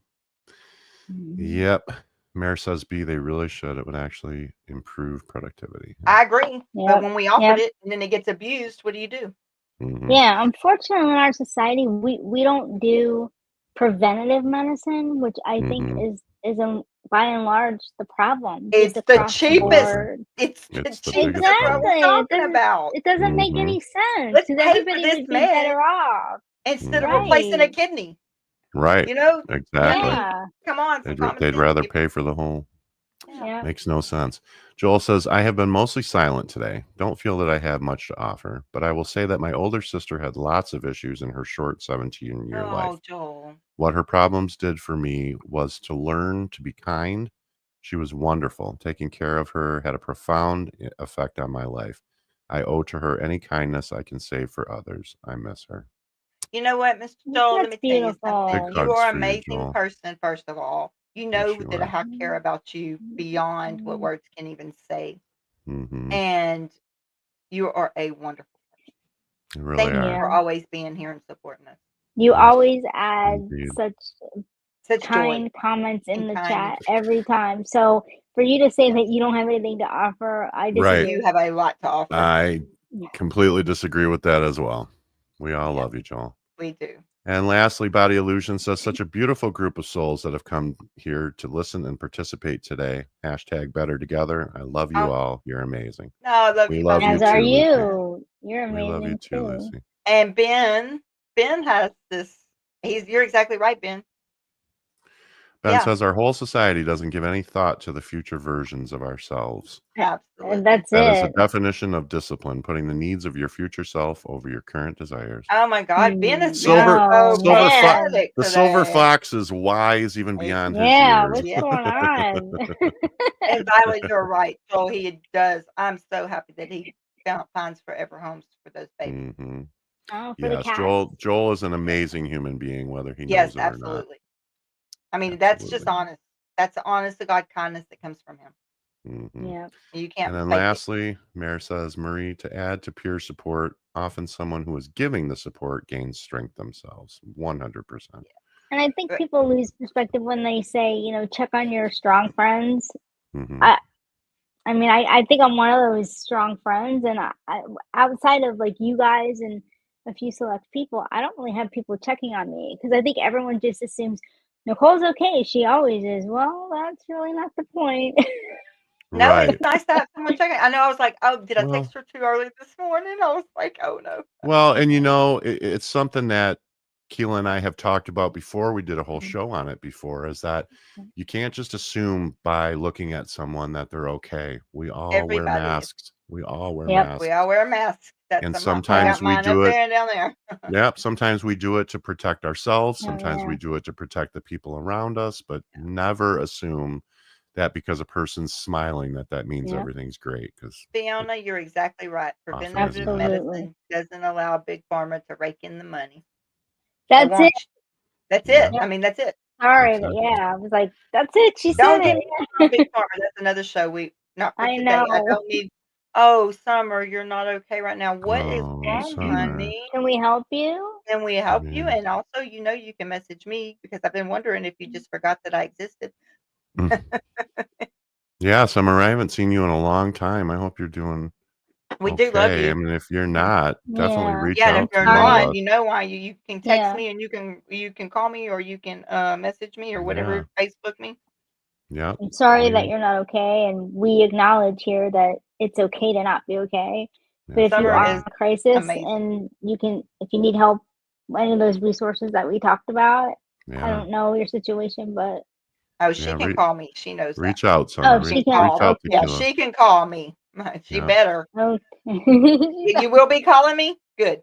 Mhm. Yep. Mayor says B, they really should. It would actually improve productivity. I agree, but Yep. when we offered Yep. it and then it gets abused, what do you do? Mm-hmm. Yeah, unfortunately in our society we don't do preventative medicine, which I think Mm-hmm. is by and large the problem just It's the across the cheapest. Absolutely. board. It's the It's the cheapest. biggest That's what problem. we're Exactly. talking about. It doesn't make Mm-hmm. any sense Let's because pay for everybody this would be med better off. instead of Mm-hmm. replacing a Right. kidney. Right. You know? I Exactly. mean, Yeah. come on, some common They'd sense, rather people. pay for the whole. Yeah. Yeah. Makes no sense. Joel says, I have been mostly silent today. Don't feel that I have much to offer, but I will say that my older sister had lots of issues in her short 17-year life. Oh, Joel. What her problems did for me was to learn to be kind. She was wonderful. Taking care of her had a profound effect on my life. I owe to her any kindness I can say for others. I miss her. You know what, Mr. Joel? Let That's me tell you Big something. beautiful. You hugs are an for you, amazing Joel. person, first of all. You Yes, know you that are. I care about you beyond what words can even say. Mm-hmm. And you are a wonderful person. You really Thank you are. for Yeah. always being here and supporting us. You Yes, always add indeed. such Such joy kind comments in and the kindness. chat every time. So for you to say that you don't have anything to offer, I Right. You disagree. have a lot to offer. I completely disagree with that as well. We all Yes, love you, Joel. we do. And lastly, Body Illusion says, such a beautiful group of souls that have come here to listen and participate today. Hashtag better together. I love you Oh, all. You're amazing. no, I love We you, love my you As are too, Lucy. you. You're We love you amazing too, too. Lucy. And Ben has this. You're exactly right, Ben. Ben Yeah. says our whole society doesn't give any thought to the future versions of ourselves. Absolutely. And that's That is a it. definition of discipline, putting the needs of your future self over your current desires. Oh my God, Ben is being Silver, Oh, so silver fox. man. pathetic The silver today. fox is wise even beyond his Yeah, years. what's Yeah. going on? And Violet, you're right. Joel, he does. I'm so happy that he finds forever homes for those babies. Hmm. Oh, for the Yes, cats. Joel is an amazing human being, whether he Yes, knows it or not. absolutely. I mean, that's just Absolutely. honest. That's honest to God kindness that comes from him. Hmm. Yeah. You And can't then fake it. lastly, Mayor says, Marie, to add to peer support, often someone who is giving the support gains strength themselves. 100%. And I think But people lose perspective when they say, you know, check on your strong friends. Hmm. I mean, I think I'm one of those strong friends, and I outside of like you guys and a few select people, I don't really have people checking on me because I think everyone just assumes Nicole's okay. She always is. Well, that's really not the point. no, Right. it's nice to have someone checking. I know I was like, oh, did I Well, text her too early this morning? I was like, oh no. well, and you know, it's something that Keela and I have talked about before. We did a whole Mhm. show on it before, is that you can't just assume by looking at someone that they're okay. We all wear Everybody is. masks. We all wear Yep. masks. We all wear masks. That's And I sometimes got we mine up do it. there and down there. Yep. Sometimes we do it to protect ourselves. Oh, Sometimes yeah. we do it to protect the people around us, but never assume that because a person's smiling that means Yep. everything's great, because Fiona, you're exactly right. often is Preventative not. Absolutely. medicine doesn't allow Big Pharma to rake in the money. They That's it. won't. That's Yeah. it. I mean, that's it. Sorry, That's but it. yeah, I was like, that's it. She Don't said get it. me wrong, Big Pharma. That's another show. Not for I today. I know. don't need. Oh, Summer, you're not okay right now. What is Oh, wrong, Summer. honey? Can we help you? Can we help you? Yeah. And also, you can message me because I've been wondering if you just forgot that I existed. Yeah, Summer, I haven't seen you in a long time. I hope you're doing We do love okay. I you. mean, if you're not, definitely Yeah. reach Yeah, and if out to you're one of Sorry. not, us. you know why. You can text Yeah. me and you can call me or you can message me or Yeah. whatever, Facebook me. Yep. I'm sorry that We, you're not okay, and we acknowledge here that it's okay to not be okay. But if you Summer are absolutely. is in a crisis amazing. and if you need help, any of those resources that we talked about, I Yeah. don't know your situation, but Oh, she Yeah. can call me. She knows that. Reach out, oh, Summer. she She can can. Reach call. out to Yeah, Okay. Keela. she can call me. She Yeah. better. Okay. You will be calling me? Good.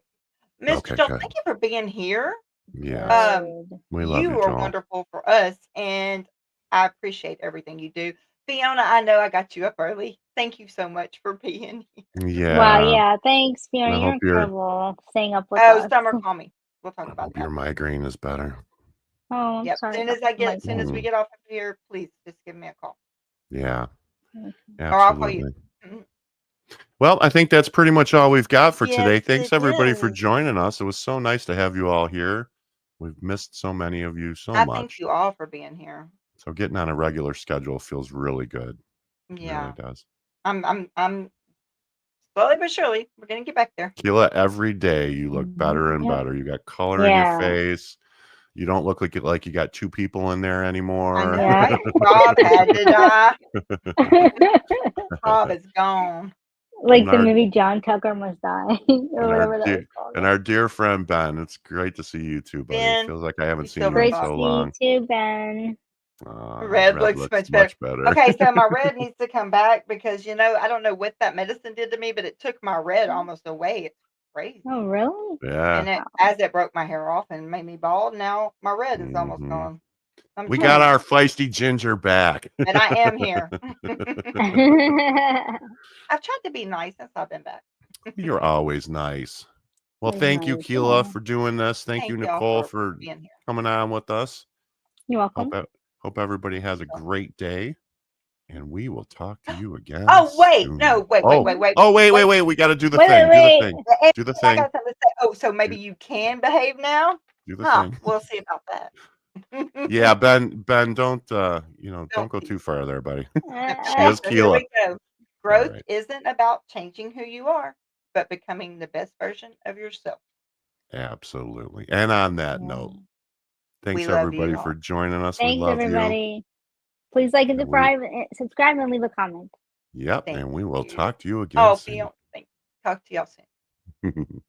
Mr. Okay, Joel, good. thank you for being here. Yes. Good. We love you, You are Joel. wonderful for us, and I appreciate everything you do. Fiona, I know I got you up early. Thank you so much for being here. Wow. Yeah. Yeah. Thanks, Fiona. I You're hope your incredible. Staying up with Oh, us. Summer, call me. We'll I talk about hope your that. migraine is better. Oh, I'm Yep. sorry Soon about as I get, my soon as we Mhm. get off of here, please just give me a call, Yeah. Okay. or I'll call you. Absolutely. Mhm. Well, I think that's pretty much all we've got for Yes, today. Thanks it everybody for is. joining us. It was so nice to have you all here. We've missed so many of you so I thank much. you all for being here. So getting on a regular schedule feels really good. It Yeah, really does. I'm slowly but surely we're gonna get back there. Keela, every day you look better and Yep. better. You got color in your Yeah. face. You don't look like you got two people in there I anymore. know, Yeah. right? Rob had to die. Rob is gone. Like and the our movie John Tucker Must Die, or and our whatever that was dear called. and our dear friend Ben. It's great to see you too, buddy. It Ben, feels like I haven't you seen you silver in Great to fox. so see you long. too, Ben. Red Red looks looks much better. much better. Okay, so my red needs to come back because I don't know what that medicine did to me, but it took my red almost away. It's crazy. Oh, really? Yeah. And as it broke my hair off and made me bald, now my red is almost Mhm. gone. I'm We got trying, our feisty ginger back. and I am here. I've tried to be nice since I've been back. You're always nice. Well, That's thank you, nice. Keela, Yeah. for doing this. Thank Thank you, y'all Nicole, for for being here. coming on with us. You're welcome. Hope everybody has a great day, and we will talk to you again. Oh, wait. soon. No, wait. Oh, wait. We got to do the Wait, thing. wait, Do the thing. wait. Do the I thing. got something to say. Oh, so maybe you can behave now? Do the Huh? thing. We'll see about that. Yeah, Ben, don't Don't don't go too far there, buddy. She Okay, is so here Keela. we go. Growth right. isn't about changing who you are, but becoming the best version of yourself. Absolutely. And on that Yeah. note, thanks We love everybody you for all. joining us. We Thanks, love you. everybody. Please like and And subscribe and leave a comment. Yep, Thank and we will you. talk to you again Oh, soon. talk to y'all soon.